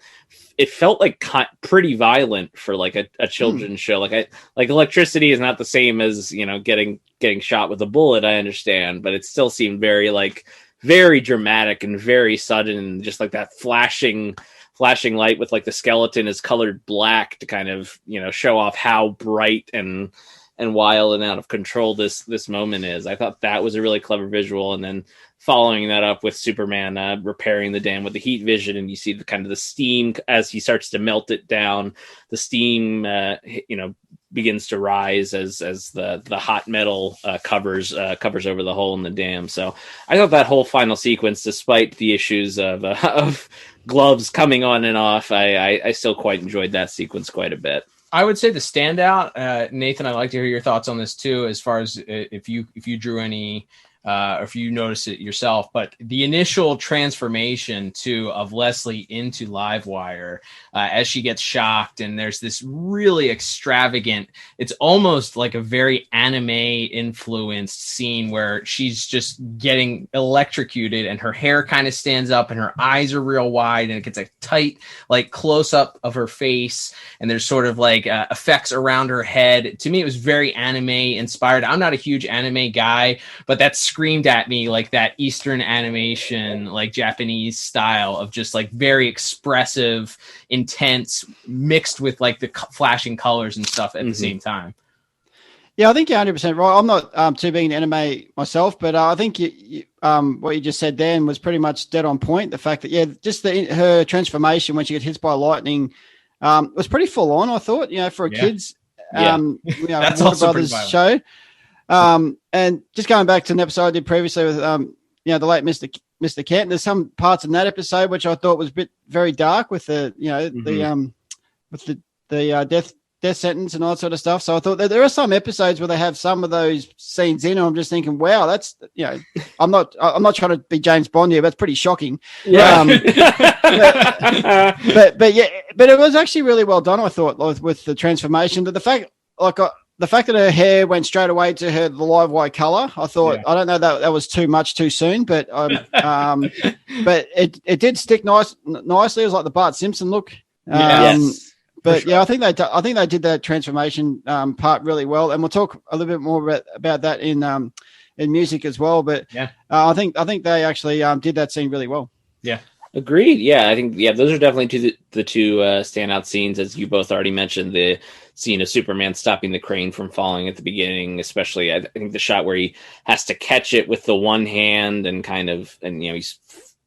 it felt like pretty violent for like a children's show. Like electricity is not the same as, you know, getting shot with a bullet, I understand, but it still seemed very dramatic and very sudden, and just like that flashing light with like the skeleton is colored black to kind of, you know, show off how bright and wild and out of control this moment is. I thought that was a really clever visual, and then following that up with Superman repairing the dam with the heat vision, and you see the steam as he starts to melt it down. The steam, begins to rise as the hot metal covers over the hole in the dam. So I thought that whole final sequence, despite the issues of gloves coming on and off, I still quite enjoyed that sequence quite a bit. I would say the standout, Nathan, I'd like to hear your thoughts on this too, as far as if you drew any, or if you noticed it yourself, but the initial transformation of Leslie into Livewire as she gets shocked, and there's this really extravagant, it's almost like a very anime influenced scene where she's just getting electrocuted, and her hair kind of stands up, and her eyes are real wide, and it gets a tight like close up of her face, and there's sort of like effects around her head. To me, it was very anime inspired. I'm not a huge anime guy, but that's screamed at me like that Eastern animation, like Japanese style of just like very expressive, intense, mixed with like the flashing colors and stuff at the same time. Yeah, I think you're 100% right. I'm not too big into anime myself, but I think what you just said then was pretty much dead on point. The fact that, just her transformation when she gets hit by lightning was pretty full on, I thought, for a kid's That's Warner also Brothers show. And just going back to an episode I did previously with, the late Mr. Kent, there's some parts in that episode which I thought was very dark with the death sentence and all that sort of stuff. So I thought that there are some episodes where they have some of those scenes in, and I'm just thinking, wow, that's, I'm not trying to be James Bond here, but it's pretty shocking. Yeah. But it was actually really well done, I thought, with the transformation. But the fact that her hair went straight away to the live white color, I thought, I don't know that was too much too soon, but but it did stick nicely. It was like the Bart Simpson look. Yes. But sure. I think they did that transformation part really well, and we'll talk a little bit more about that in music as well. But I think they actually did that scene really well. Yeah, agreed. Yeah, I think those are definitely the two standout scenes, as you both already mentioned. The scene of Superman stopping the crane from falling at the beginning, especially I think the shot where he has to catch it with the one hand and he's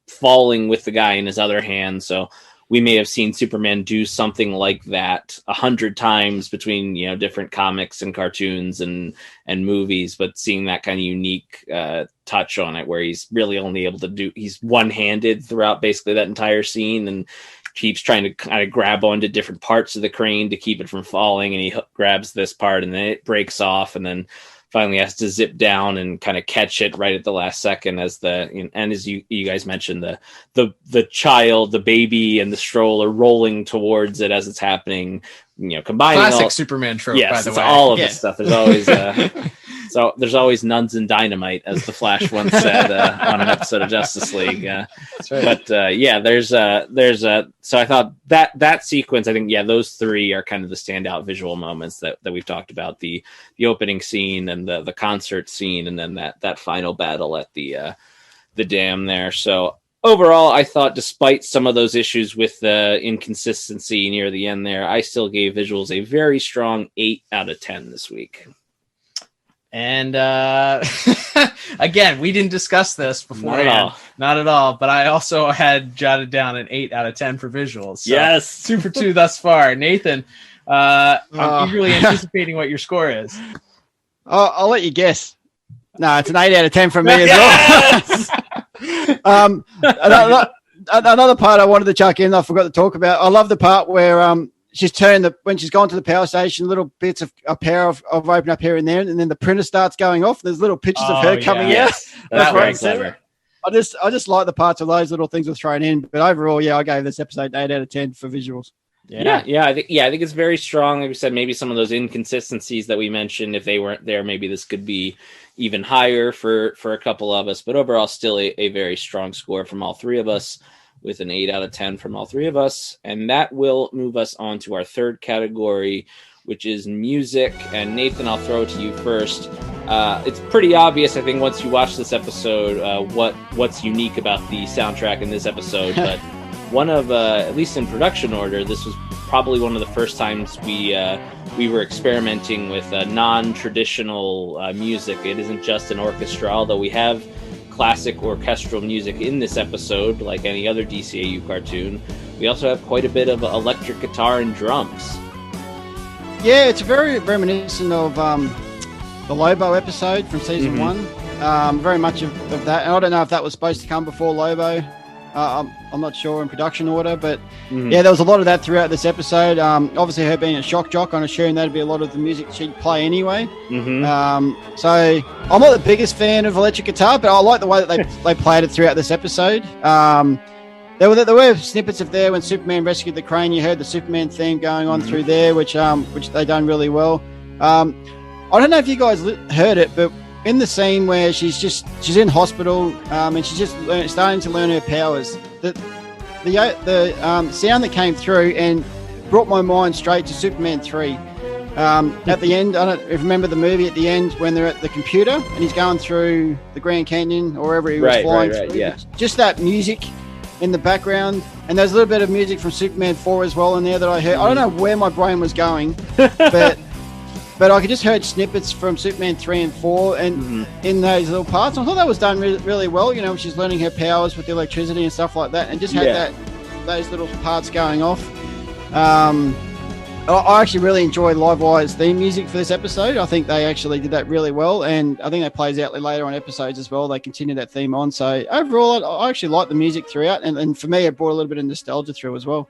falling with the guy in his other hand. So we may have seen Superman do something like that 100 times between, different comics and cartoons and movies, but seeing that kind of unique touch on it where he's really only able to he's one-handed throughout basically that entire scene and keeps trying to kind of grab onto different parts of the crane to keep it from falling. And he grabs this part and then it breaks off and then finally has to zip down and kind of catch it right at the last second as you guys mentioned, the child, the baby and the stroller rolling towards it as it's happening, combining classic Superman trope, by the way. All of this stuff. There's always there's always nuns and dynamite, as the Flash once said on an episode of Justice League. That's right. But so I thought that sequence, I think, those three are kind of the standout visual moments that we've talked about: the opening scene and the concert scene, and then that final battle at the dam there. So overall, I thought, despite some of those issues with the inconsistency near the end there, I still gave visuals a very strong 8 out of 10 this week. And again, we didn't discuss this before. Not at all. But I also had jotted down an 8 out of 10 for visuals. So yes. 2 for 2 thus far. Nathan, I'm eagerly anticipating what your score is. I'll let you guess. No, it's an 8 out of 10 from me as well. Another part I wanted to chuck in, I forgot to talk about. I love the part where she's turned when she's gone to the power station, little bits of a pair of open up here and there, and then the printer starts going off. There's little pictures of her coming out. Yes. That's very clever. I just like the parts of those little things were thrown in. But overall, I gave this episode 8 out of 10 for visuals. I think it's very strong. Like we said, maybe some of those inconsistencies that we mentioned, if they weren't there, maybe this could be even higher for a couple of us. But overall, still a very strong score from all three of us, with an 8 out of 10 from all three of us. And that will move us on to our third category, which is music. And Nathan, I'll throw it to you first. It's pretty obvious, I think, once you watch this episode, what's unique about the soundtrack in this episode. But one of, at least in production order, this was probably one of the first times we were experimenting with non-traditional music. It isn't just an orchestra, although we have classic orchestral music in this episode, like any other DCAU cartoon. We also have quite a bit of electric guitar and drums. Yeah, it's very reminiscent of the Lobo episode from season 1. Very much of that. And I don't know if that was supposed to come before Lobo. I'm not sure in production order, but there was a lot of that throughout this episode. Obviously, her being a shock-jock, I'm assuming that'd be a lot of the music she'd play anyway. So I'm not the biggest fan of electric guitar, but I like the way that they played it throughout this episode. There were snippets of there when Superman rescued the crane. You heard the Superman theme going on through there, which they done really well. I don't know if you guys heard it, but in the scene where she's in hospital and she's just starting to learn her powers, the sound that came through and brought my mind straight to Superman 3. At the end, I don't if you remember the movie at the end when they're at the computer and he's going through the Grand Canyon or wherever he was flying through. Yeah. Just that music in the background, and there's a little bit of music from Superman 4 as well in there that I heard. I don't know where my brain was going, but I could just heard snippets from Superman 3 and 4 and in those little parts. I thought that was done really, really well. You know, she's learning her powers with the electricity and stuff like that, and just had those little parts going off. I actually really enjoyed Livewire's theme music for this episode. I think they actually did that really well, and I think that plays out later on episodes as well. They continue that theme on. So overall, I actually like the music throughout, and for me, it brought a little bit of nostalgia through as well.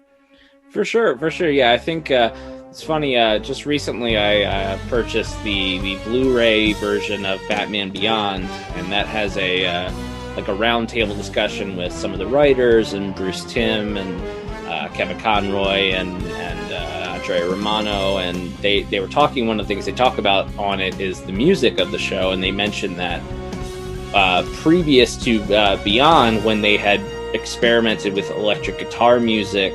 For sure. Yeah, I think it's funny. Just recently, I purchased the Blu-ray version of Batman Beyond, and that has a roundtable discussion with some of the writers and Bruce Timm and Kevin Conroy and Andrea Romano, and they were talking. One of the things they talk about on it is the music of the show, and they mentioned that previous to Beyond, when they had experimented with electric guitar music,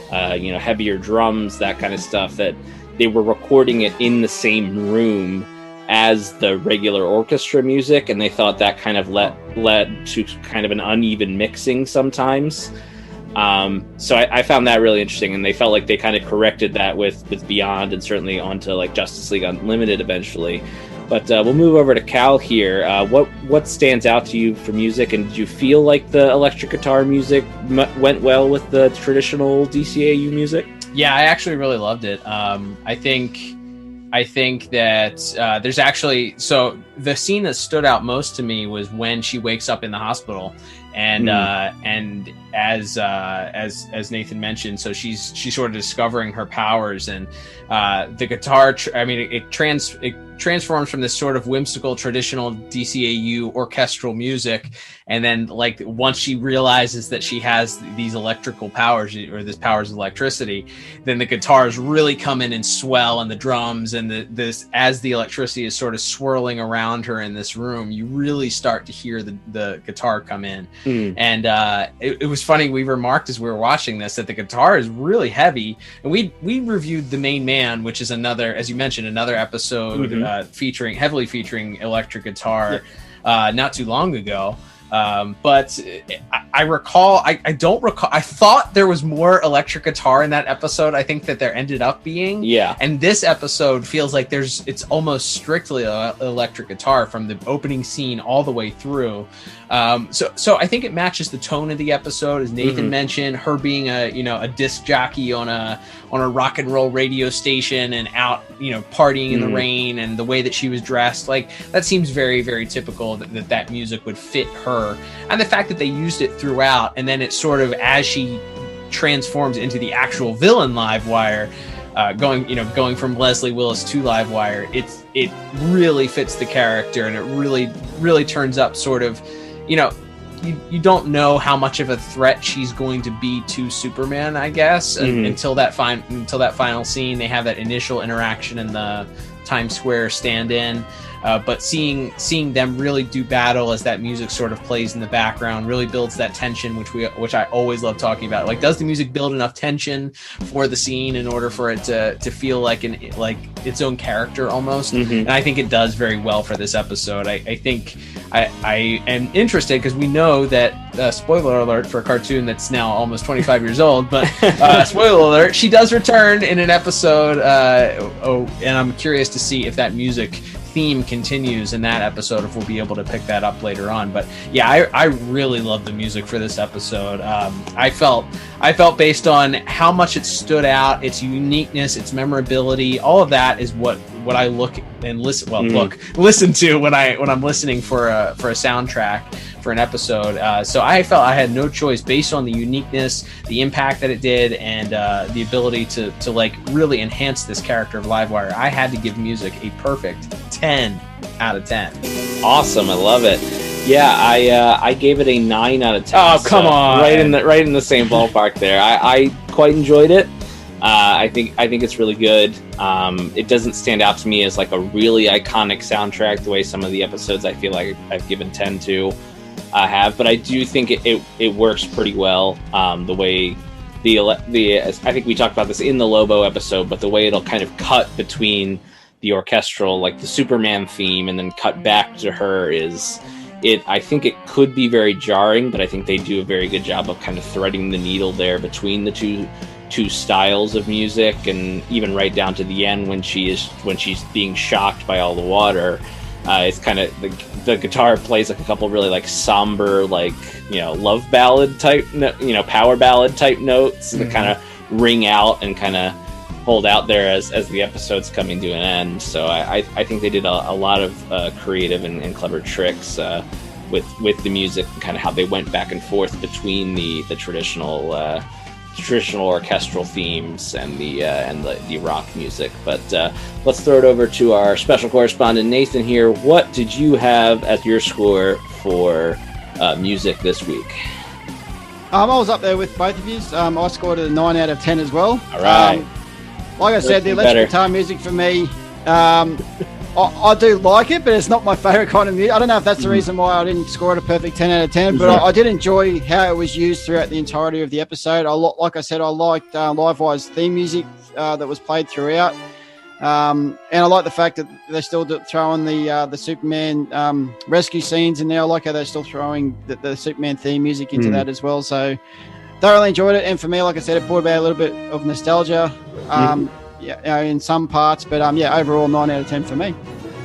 heavier drums, that kind of stuff, that they were recording it in the same room as the regular orchestra music, and they thought that kind of led to kind of an uneven mixing sometimes. So I found that really interesting, and they felt like they kind of corrected that with Beyond, and certainly onto like Justice League Unlimited eventually. But we'll move over to Cal here. What stands out to you for music, and did you feel like the electric guitar music went well with the traditional DCAU music? Yeah, I actually really loved it. I think that there's actually, so the scene that stood out most to me was when she wakes up in the hospital, and as Nathan mentioned, so she's sort of discovering her powers, and the guitar. It transforms from this sort of whimsical traditional DCAU orchestral music, and then like once she realizes that she has these electrical powers, or this powers of electricity, then the guitars really come in and swell, and the drums and this as the electricity is sort of swirling around her in this room, you really start to hear the guitar come in. And it was funny, we remarked as we were watching this that the guitar is really heavy, and we reviewed The Main Man, which is another, as you mentioned, another episode heavily featuring electric guitar not too long ago. But I recall, I don't recall, I thought there was more electric guitar in that episode. I think that there ended up being. Yeah. And this episode feels like it's almost strictly electric guitar from the opening scene all the way through. So I think it matches the tone of the episode, as Nathan mentioned, her being a disc jockey on a rock and roll radio station and out, partying in the rain, and the way that she was dressed, like that seems very, very typical that music would fit her. And the fact that they used it throughout, and then it's sort of as she transforms into the actual villain Livewire, going from Leslie Willis to Livewire, it really fits the character, and it really, really turns up sort of, you don't know how much of a threat she's going to be to Superman, I guess, until that final scene. They have that initial interaction in the Times Square stand-in. But seeing them really do battle as that music sort of plays in the background really builds that tension, which I always love talking about. Like, does the music build enough tension for the scene in order for it to feel like its own character almost? And I think it does very well for this episode. I think I am interested, because we know that spoiler alert for a cartoon that's now almost 25 years old, but spoiler alert, she does return in an episode. And I'm curious to see if that music theme continues in that episode, if we'll be able to pick that up later on. But yeah, I really love the music for this episode. I felt based on how much it stood out, its uniqueness, its memorability, all of that is what I look and listen. Well, listen to when I'm listening for a soundtrack for an episode. So I felt I had no choice, based on the uniqueness, the impact that it did, and the ability to like really enhance this character of Livewire. I had to give music a perfect 10 out of 10. Awesome, I love it. Yeah, I gave it a 9 out of 10. Oh, come on! Right in the same ballpark there. I quite enjoyed it. I think it's really good. It doesn't stand out to me as like a really iconic soundtrack the way some of the episodes I feel like I've given 10 to have, but I do think it works pretty well the way I think we talked about this in the Lobo episode, but the way it'll kind of cut between the orchestral, like the Superman theme, and then cut back to her I think it could be very jarring, but I think they do a very good job of kind of threading the needle there between the two styles of music, and even right down to the end when she's being shocked by all the water. It's kind of the guitar plays like a couple really like somber, like, love ballad type, power ballad type notes that kind of ring out and kind of hold out there as the episode's coming to an end. So I think they did a lot of creative and clever tricks with the music, and kind of how they went back and forth between the traditional orchestral themes and the rock music. But let's throw it over to our special correspondent Nathan here. What did you have as your score for music this week? I was up there with both of you. I scored a 9 out of 10 as well. All right. Like I said, the electric guitar music for me, I do like it, but it's not my favorite kind of music. I don't know if that's the reason why I didn't score it a perfect 10 out of 10, but I did enjoy how it was used throughout the entirety of the episode. Like I said, I liked Livewire's theme music that was played throughout. And I like the fact that they're still throwing the Superman rescue scenes in there. I like how they're still throwing the Superman theme music into that as well. So thoroughly enjoyed it. And for me, like I said, it brought about a little bit of nostalgia in some parts. But overall, 9 out of 10 for me.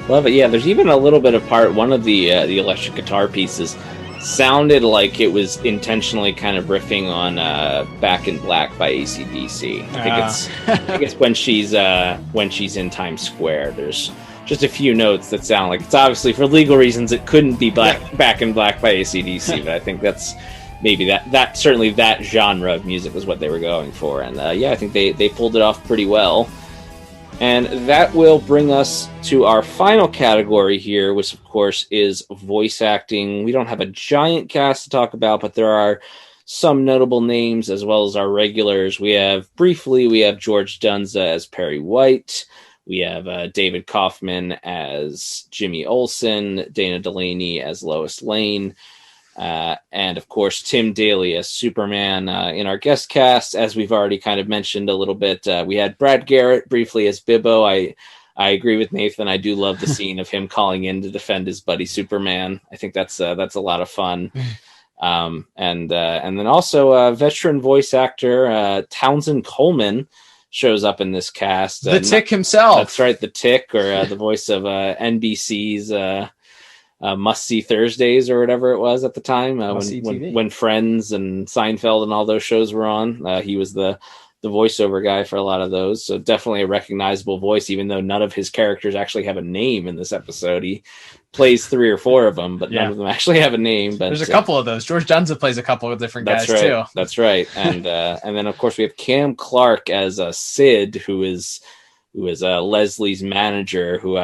Love it. Yeah, there's even a little bit of part. One of the electric guitar pieces sounded like it was intentionally kind of riffing on Back in Black by AC/DC. I think it's when she's in Times Square. There's just a few notes that sound like it's obviously for legal reasons it couldn't be Back in Black by AC/DC, but I think that's maybe that certainly that genre of music was what they were going for. And I think they pulled it off pretty well. And that will bring us to our final category here, which, of course, is voice acting. We don't have a giant cast to talk about, but there are some notable names as well as our regulars. We have George Dunza as Perry White. We have David Kaufman as Jimmy Olsen, Dana Delaney as Lois Lane, and, of course, Tim Daly as Superman. In our guest cast, as we've already kind of mentioned a little bit, we had Brad Garrett briefly as Bibbo. I agree with Nathan. I do love the scene of him calling in to defend his buddy Superman. I think that's a lot of fun. And then also veteran voice actor Townsend Coleman shows up in this cast. The Tick himself. That's right, the Tick, or the voice of NBC's Must See Thursdays or whatever it was at the time, when Friends and Seinfeld and all those shows were on. He was the voiceover guy for a lot of those, so definitely a recognizable voice, even though none of his characters actually have a name in this episode. He plays 3 or 4 of them, but none of them actually have a name. But there's a couple of those. George Dunza plays a couple of different guys too. That's right. And then of course we have Cam Clark as Sid, who is Leslie's manager, who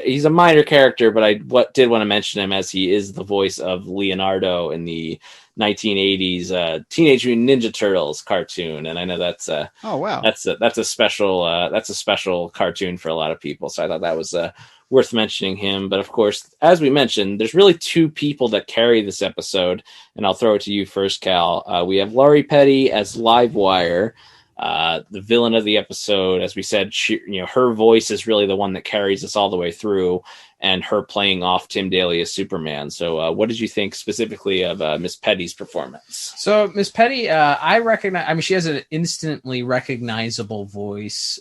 he's a minor character, but I did want to mention him as he is the voice of Leonardo in the 1980s Teenage Mutant Ninja Turtles cartoon. And I know that's a special cartoon for a lot of people. So I thought that was worth mentioning him. But of course, as we mentioned, there's really 2 people that carry this episode, and I'll throw it to you first, Cal. We have Laurie Petty as Livewire, the villain of the episode. As we said, her voice is really the one that carries us all the way through, and her playing off Tim Daly as Superman. So what did you think specifically of Miss Petty's performance? So Miss Petty, I recognize, she has an instantly recognizable voice.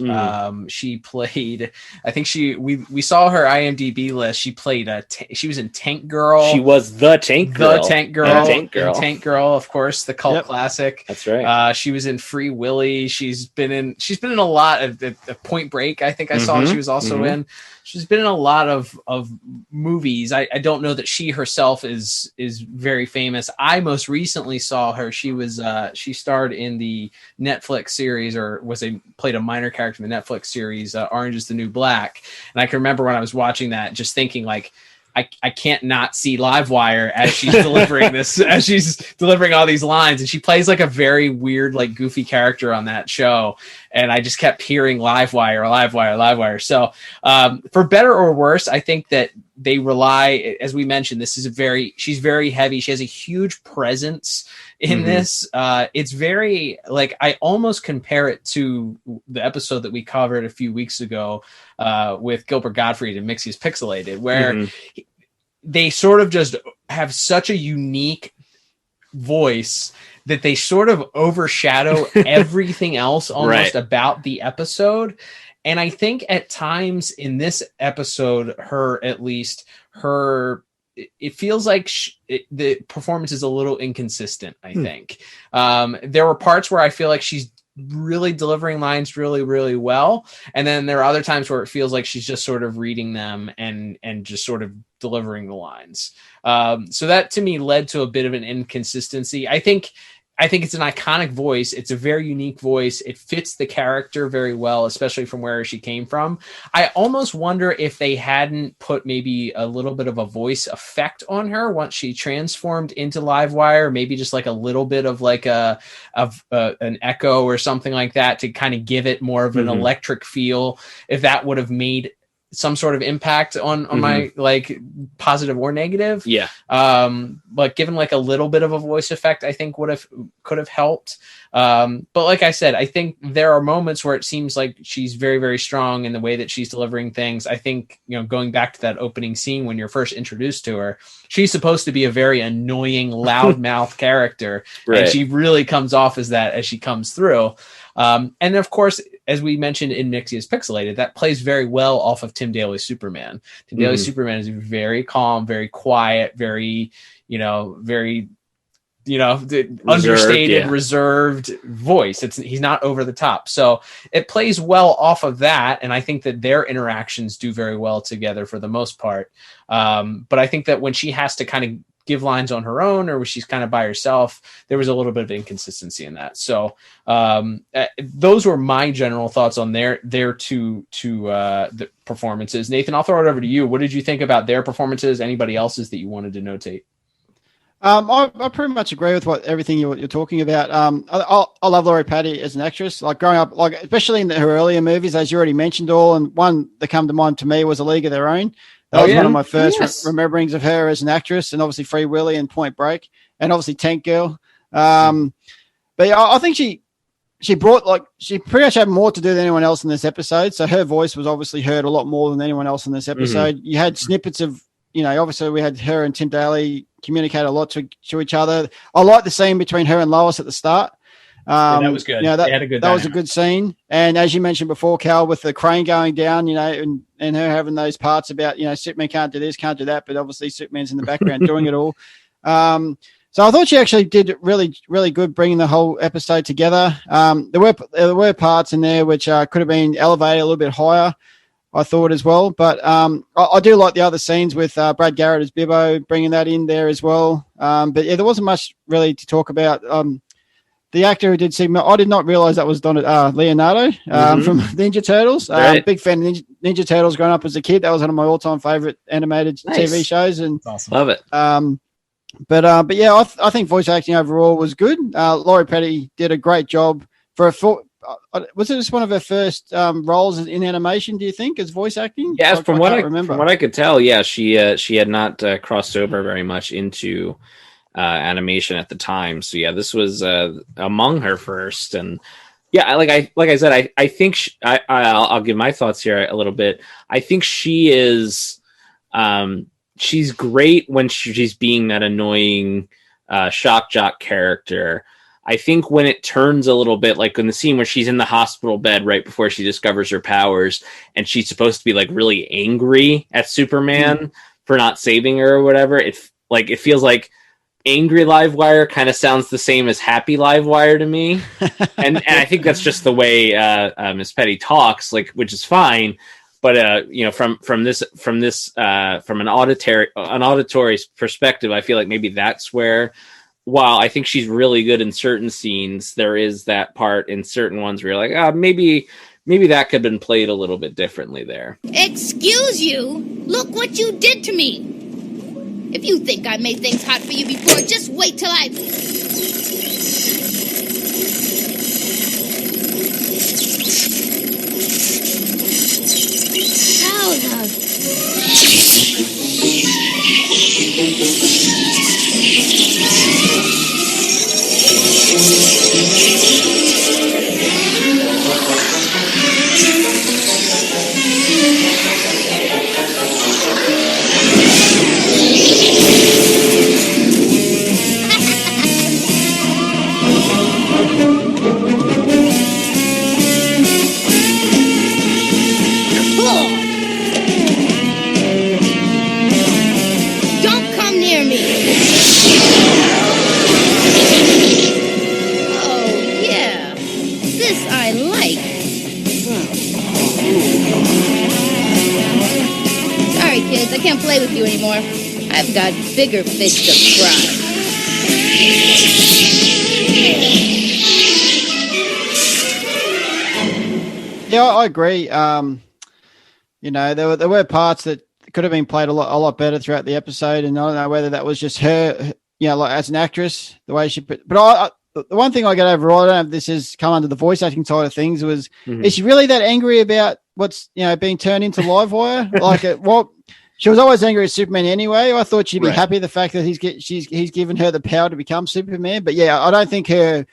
She played, I think we saw her IMDb list. She played she was in Tank Girl. She was the Tank Girl. Tank Girl, of course, the cult classic. That's right. She was in Free Willy. She's been in a lot of Point Break. I think I saw she was also in. She's been in a lot of movies. I don't know that she herself is very famous. I most recently saw her. She starred in the Netflix series, or played a minor character in the Netflix series Orange is the New Black. And I can remember when I was watching that, just thinking like, I can't not see Livewire as she's delivering as she's delivering all these lines. And she plays like a very weird, like goofy character on that show. And I just kept hearing Livewire. So for better or worse, I think that they rely, as we mentioned, she's very heavy. She has a huge presence in this. It's very, like, I almost compare it to the episode that we covered a few weeks ago with Gilbert Gottfried and Mixius Pixelated, where they sort of just have such a unique voice that they sort of overshadow everything else almost about the episode. And I think at times in this episode, it feels like the performance is a little inconsistent, I think. There were parts where I feel like she's really delivering lines really, really well. And then there are other times where it feels like she's just sort of reading them and just sort of delivering the lines. So that to me led to a bit of an inconsistency. I think it's an iconic voice. It's a very unique voice. It fits the character very well, especially from where she came from. I almost wonder if they hadn't put maybe a little bit of a voice effect on her once she transformed into Livewire, maybe just like a little bit of like an echo or something like that to kind of give it more of an electric feel. If that would have made some sort of impact on my like positive or negative. But given like a little bit of a voice effect, I think could have helped. But like I said, I think there are moments where it seems like she's very, very strong in the way that she's delivering things. I think, going back to that opening scene when you're first introduced to her, she's supposed to be a very annoying loudmouth character. And she really comes off as that as she comes through. And of course, as we mentioned in Mixius Pixelated, that plays very well off of Tim Daly's Superman. Tim Daly's Superman is very calm, very quiet, very, understated, reserved voice. He's not over the top. So it plays well off of that. And I think that their interactions do very well together for the most part. But I think that when she has to kind of give lines on her own or when she's kind of by herself, there was a little bit of inconsistency in that. So those were my general thoughts on their two the performances. Nathan, I'll throw it over to you. What did you think about their performances? Anybody else's that you wanted to notate? I pretty much agree with everything you're talking about. I love Laurie Patty as an actress. Like growing up, like especially in her earlier movies, as you already mentioned, and one that come to mind to me was A League of Their Own. That was one of my first rememberings of her as an actress, and obviously Free Willy and Point Break, and obviously Tank Girl. But yeah, I think she pretty much had more to do than anyone else in this episode. So her voice was obviously heard a lot more than anyone else in this episode. You had snippets of, obviously we had her and Tim Daly communicate a lot to each other. I like the scene between her and Lois at the start. That was good. That was a good scene. And as you mentioned before, Cal, with the crane going down, and her having those parts about, Superman can't do this, can't do that, but obviously Superman's in the background doing it all. So I thought she actually did really, really good bringing the whole episode together. There were parts in there which could have been elevated a little bit higher, I thought as well. But I do like the other scenes with Brad Garrett as Bibbo, bringing that in there as well. But yeah, there wasn't much really to talk about. The actor who did Sigma, I did not realize that was Leonardo from Ninja Turtles. Big fan of Ninja Turtles growing up as a kid. That was one of my all-time favorite animated TV shows. And awesome. Love it. But yeah, I think voice acting overall was good. Laurie Petty did a great job for was it just one of her first roles in animation, do you think, as voice acting? Yeah, from what I could tell, yeah, she had not crossed over very much into animation at the time. So yeah, this was among her first. And yeah, like I said, I think I'll give my thoughts here a little bit. I think she is she's great when she's being that annoying shock-jock character. I think when it turns a little bit, like in the scene where she's in the hospital bed right before she discovers her powers, and she's supposed to be like really angry at Superman for not saving her or whatever, it feels like angry Livewire kind of sounds the same as happy Livewire to me. and I think that's just the way Miss Petty talks, which is fine. But from an auditory perspective, I feel like maybe that's where, while I think she's really good in certain scenes, there is that part in certain ones where you're like, maybe that could have been played a little bit differently there. Excuse you? Look what you did to me. If you think I made things hot for you before, just wait till I... can't play with you anymore. I've got bigger fish to fry. Yeah, I agree. You know, there were parts that could have been played a lot better throughout the episode, and I don't know whether that was just her, you know, like as an actress, the way she. But the one thing I get overall, I don't know if this has come under the voice acting side of things, was is she really that angry about what's, you know, being turned into Livewire? Like, she was always angry at Superman anyway. I thought she'd be happy the fact that he's given her the power to become Superman. But yeah, I don't think her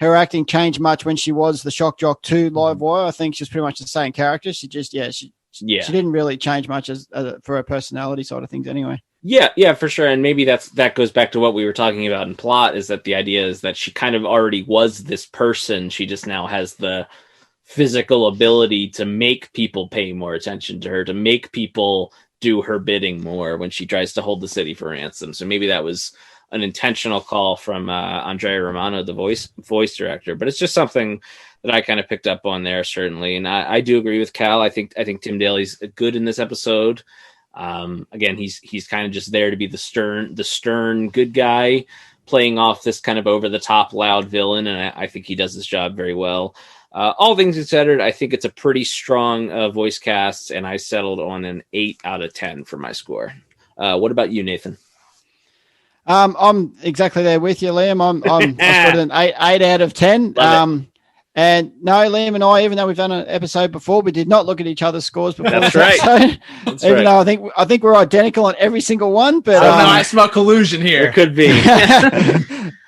acting changed much when she was the shock-jock to Livewire. I think she's pretty much the same character. She just she didn't really change much as for her personality side of things anyway. Yeah, for sure. And maybe that goes back to what we were talking about in plot, is that the idea is that she kind of already was this person. She just now has the physical ability to make people pay more attention to her, to make people do her bidding more when she tries to hold the city for ransom. So maybe that was an intentional call from Andrea Romano, the voice director. But it's just something that I kind of picked up on there, certainly. And I do agree with Cal. I think Tim Daly's good in this episode. Again, he's kind of just there to be the stern good guy, playing off this kind of over the top loud villain, and I think he does his job very well. All things considered, I think it's a pretty strong voice cast, and I settled on an 8 out of 10 for my score. What about you, Nathan? I'm exactly there with you, Liam. I put an 8 out of 10. And no, Liam and I, even though we've done an episode before, we did not look at each other's scores before. That's right. Even though I think we're identical on every single one. But I smell collusion here. It could be.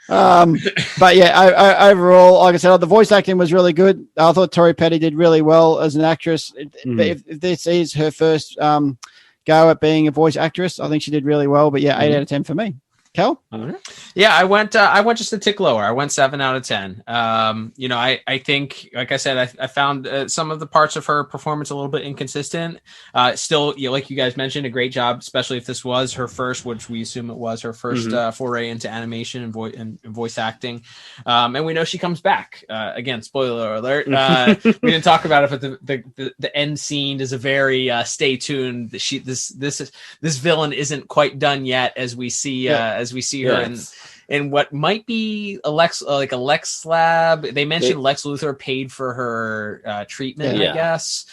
But yeah, overall, like I said, the voice acting was really good. I thought Tori Petty did really well as an actress. If this is her first go at being a voice actress, I think she did really well. But yeah, 8 out of 10 for me. Cal? Yeah, I went just a tick lower. I went 7 out of 10. You know, I think, like I said, I found some of the parts of her performance a little bit inconsistent. Still, you know, like you guys mentioned, a great job, especially if this was her first, which we assume it was her first foray into animation and voice acting. And we know she comes back. Again, spoiler alert. We didn't talk about it, but the end scene is a very stay tuned. This villain isn't quite done yet, as we see her in what might be a Lex lab. They mentioned Lex Luthor paid for her treatment, I guess.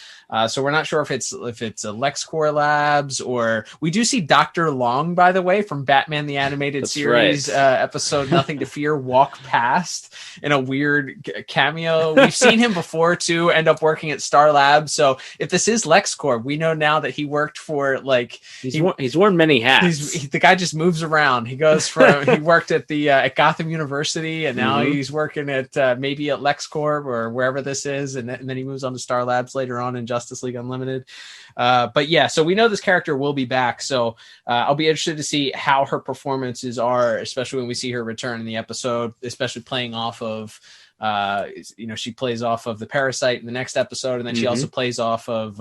So we're not sure if it's a LexCorp Labs, or we do see Dr. Long, by the way, from Batman the Animated Series episode Nothing to Fear, walk past in a weird cameo. We've seen him before too, end up working at Star Labs. So if this is LexCorp, we know now that he worked for he's worn many hats. The guy just moves around. He goes from he worked at the at Gotham University, and now he's working at maybe at LexCorp or wherever this is, and then he moves on to Star Labs later on in Justice League Unlimited. But yeah, so we know this character will be back. So I'll be interested to see how her performances are, especially when we see her return in the episode, especially playing off of, she plays off of the Parasite in the next episode. And then she also plays off of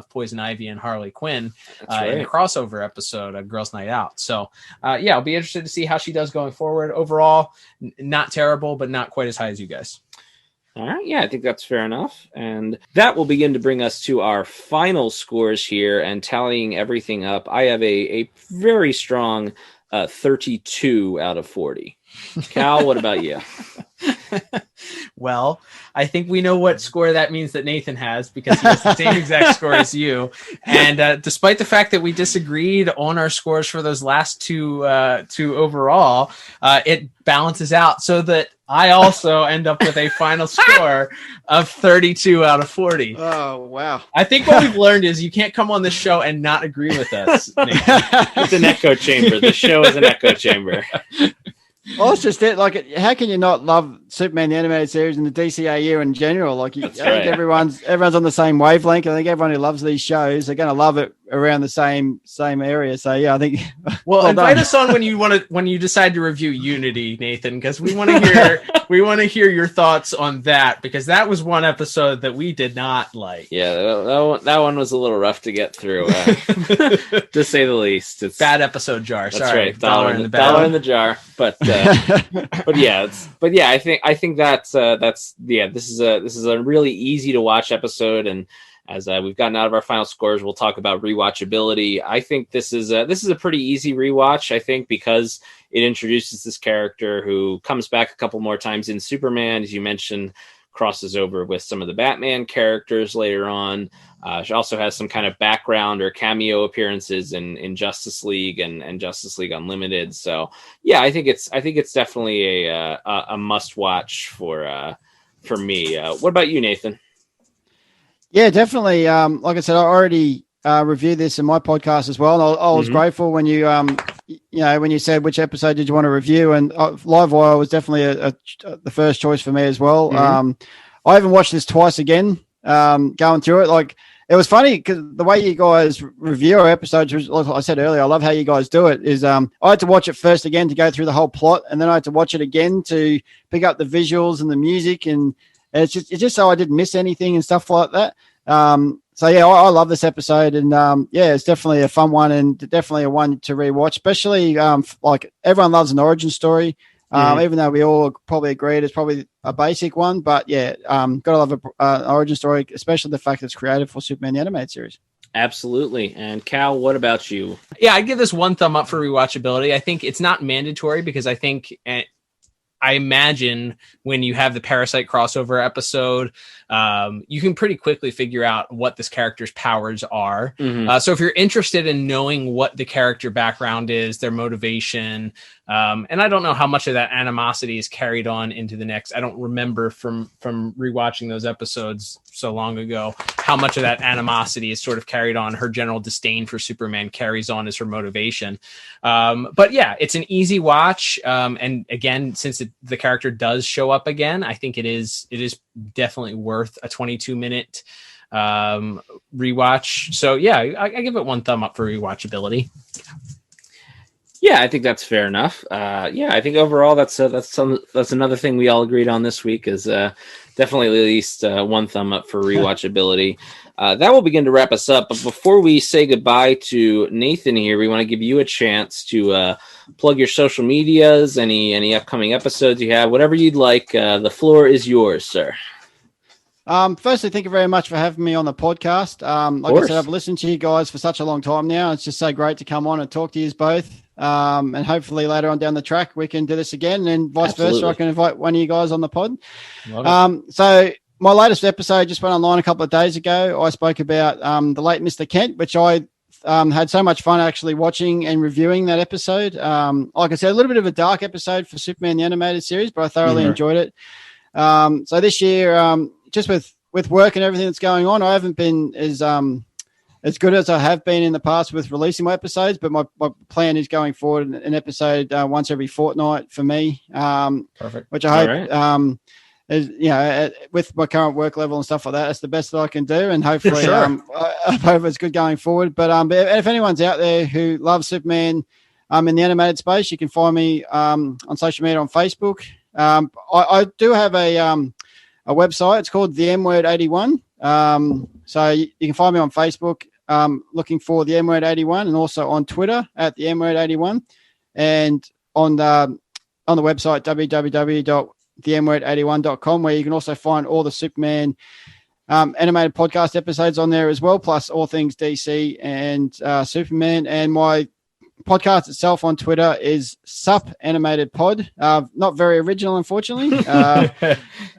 Poison Ivy and Harley Quinn in the crossover episode, Girls Night Out. So I'll be interested to see how she does going forward. Overall, not terrible, but not quite as high as you guys. All right, yeah, I think that's fair enough. And that will begin to bring us to our final scores here, and tallying everything up. I have a very strong 32 out of 40. Cal, what about you? Well, I think we know what score that means that Nathan has, because he has the same exact score as you. And despite the fact that we disagreed on our scores for those last two overall, it balances out so that I also end up with a final score of 32 out of 40. Oh, wow. I think what we've learned is you can't come on this show and not agree with us, Nathan. It's an echo chamber. The show is an echo chamber. Well, it's just it. Like, how can you not love Superman the Animated Series and the DCAU in general? Like, I think everyone's on the same wavelength. I think everyone who loves these shows, they're going to love it around the same area. So yeah, I think. Well, invite us on when you decide to review Unity, Nathan, because we want to hear your thoughts on that, because that was one episode that we did not like. Yeah, that one was a little rough to get through, to say the least. It's bad episode jar. That's Sorry, right. Dollar in the jar. But I think that's this is a really easy to watch episode, and as we've gotten out of our final scores, we'll talk about rewatchability. I think this is a pretty easy rewatch, I think, because it introduces this character who comes back a couple more times in Superman, as you mentioned, crosses over with some of the Batman characters later on. She also has some kind of background or cameo appearances in Justice League and Justice League Unlimited. So yeah, I think it's definitely a must watch for me. What about you, Nathan? Yeah, definitely. Like I said, I already reviewed this in my podcast as well. And I was grateful when you when you said which episode did you want to review, and Livewire was definitely the first choice for me as well. I even watched this twice again, going through it. Like, it was funny because the way you guys review our episodes, was, like I said earlier, I love how you guys do it, is I had to watch it first again to go through the whole plot, and then I had to watch it again to pick up the visuals and the music, and it's just so I didn't miss anything and stuff like that. So yeah, I love this episode, and yeah, it's definitely a fun one and definitely a one to rewatch, especially like everyone loves an origin story. Even though we all probably agreed it's probably a basic one, but yeah, gotta love an origin story, especially the fact that it's created for Superman the Animated Series. Absolutely. And Cal, what about you? Yeah, I'd give this one thumb up for rewatchability. I think it's not mandatory because I think I imagine when you have the Parasite crossover episode, you can pretty quickly figure out what this character's powers are. So if you're interested in knowing what the character background is, their motivation, and I don't know how much of that animosity is carried on into the next. I don't remember from rewatching those episodes so long ago how much of that animosity is sort of carried on. Her general disdain for Superman carries on as her motivation. But yeah, it's an easy watch. And again, since the character does show up again, I think it is definitely worth a 22-minute rewatch. So yeah, I give it one thumb up for rewatchability. Yeah, I think that's fair enough. Yeah, I think overall that's another thing we all agreed on this week is definitely at least one thumb up for rewatchability. That will begin to wrap us up. But before we say goodbye to Nathan here, we want to give you a chance to plug your social medias, any upcoming episodes you have, whatever you'd like. The floor is yours, sir. Firstly, thank you very much for having me on the podcast. Like I said, I've listened to you guys for such a long time now. It's just so great to come on and talk to you both. And hopefully later on down the track, we can do this again, and vice versa. I can invite one of you guys on the pod. So my latest episode just went online a couple of days ago. I spoke about the late Mr. Kent, which I had so much fun actually watching and reviewing that episode. Like I said, a little bit of a dark episode for Superman the Animated Series, but I thoroughly enjoyed it. So this year, just with work and everything that's going on, I haven't been as good as I have been in the past with releasing my episodes, but my plan is going forward an episode once every fortnight for me. Perfect. Which I hope is, with my current work level and stuff like that, that's the best that I can do, and hopefully I hope it's good going forward. But if anyone's out there who loves Superman in the animated space, you can find me on social media on Facebook. I do have a website. It's called the M-Word 81. So you can find me on Facebook looking for the M-Word 81, and also on Twitter at the M-Word 81, and on the website www.themword81.com, where you can also find all the Superman animated podcast episodes on there as well, plus all things DC and Superman. And my podcast itself on Twitter is Sup Animated Pod. Not very original, unfortunately,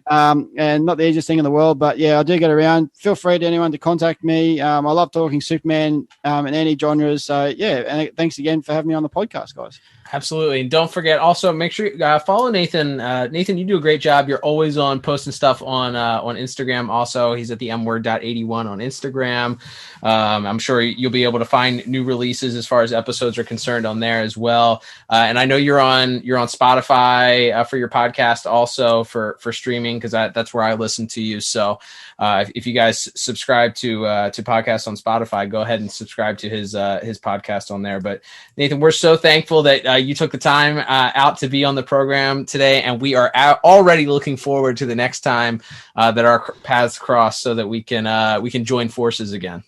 and not the easiest thing in the world. But yeah, I do get around. Feel free to anyone to contact me. I love talking Superman in any genres. So yeah, and thanks again for having me on the podcast, guys. Absolutely. And don't forget, also make sure you follow Nathan. Nathan, you do a great job. You're always on posting stuff on Instagram. Also, he's at the mword.81 on Instagram. I'm sure you'll be able to find new releases as far as episodes are concerned on there as well. And I know you're on Spotify for your podcast, also for streaming, because that's where I listen to you. So if you guys subscribe to podcasts on Spotify, go ahead and subscribe to his podcast on there. But Nathan, we're so thankful that you took the time out to be on the program today, and we are already looking forward to the next time that our paths cross, so that we can join forces again.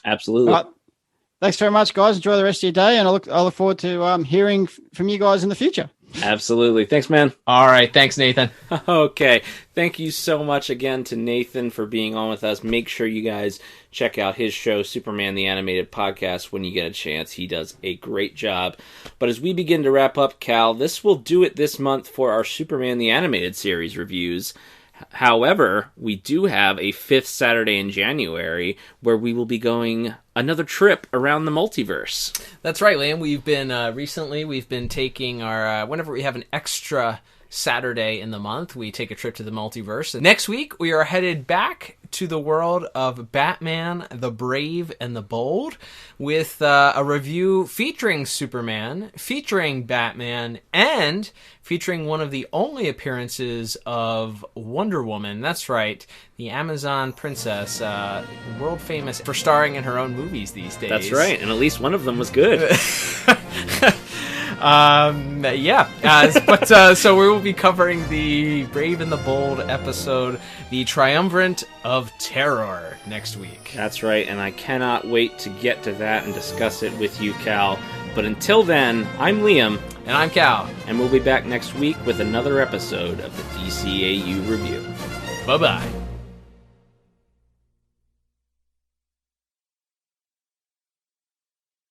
Absolutely. Thanks very much, guys. Enjoy the rest of your day, and I look forward to hearing from you guys in the future. Absolutely. Thanks, man. All right. Thanks, Nathan. Okay. Thank you so much again to Nathan for being on with us. Make sure you guys check out his show, Superman the Animated Podcast, when you get a chance. He does a great job. But as we begin to wrap up, Cal, this will do it this month for our Superman the Animated Series reviews. However, we do have a 5th Saturday in January where we will be going another trip around the multiverse. That's right, Liam. We've been taking our, whenever we have an extra Saturday in the month, we take a trip to the multiverse. Next week, we are headed back to the world of Batman, the Brave and the Bold, with a review featuring Superman, featuring Batman, and featuring one of the only appearances of Wonder Woman. That's right, the Amazon princess, world famous for starring in her own movies these days. That's right, and at least one of them was good. So we will be covering the Brave and the Bold episode, The Triumvirate of Terror, next week. That's right, and I cannot wait to get to that and discuss it with you, Cal. But until then, I'm Liam. And I'm Cal. And we'll be back next week with another episode of the DCAU Review. Bye-bye.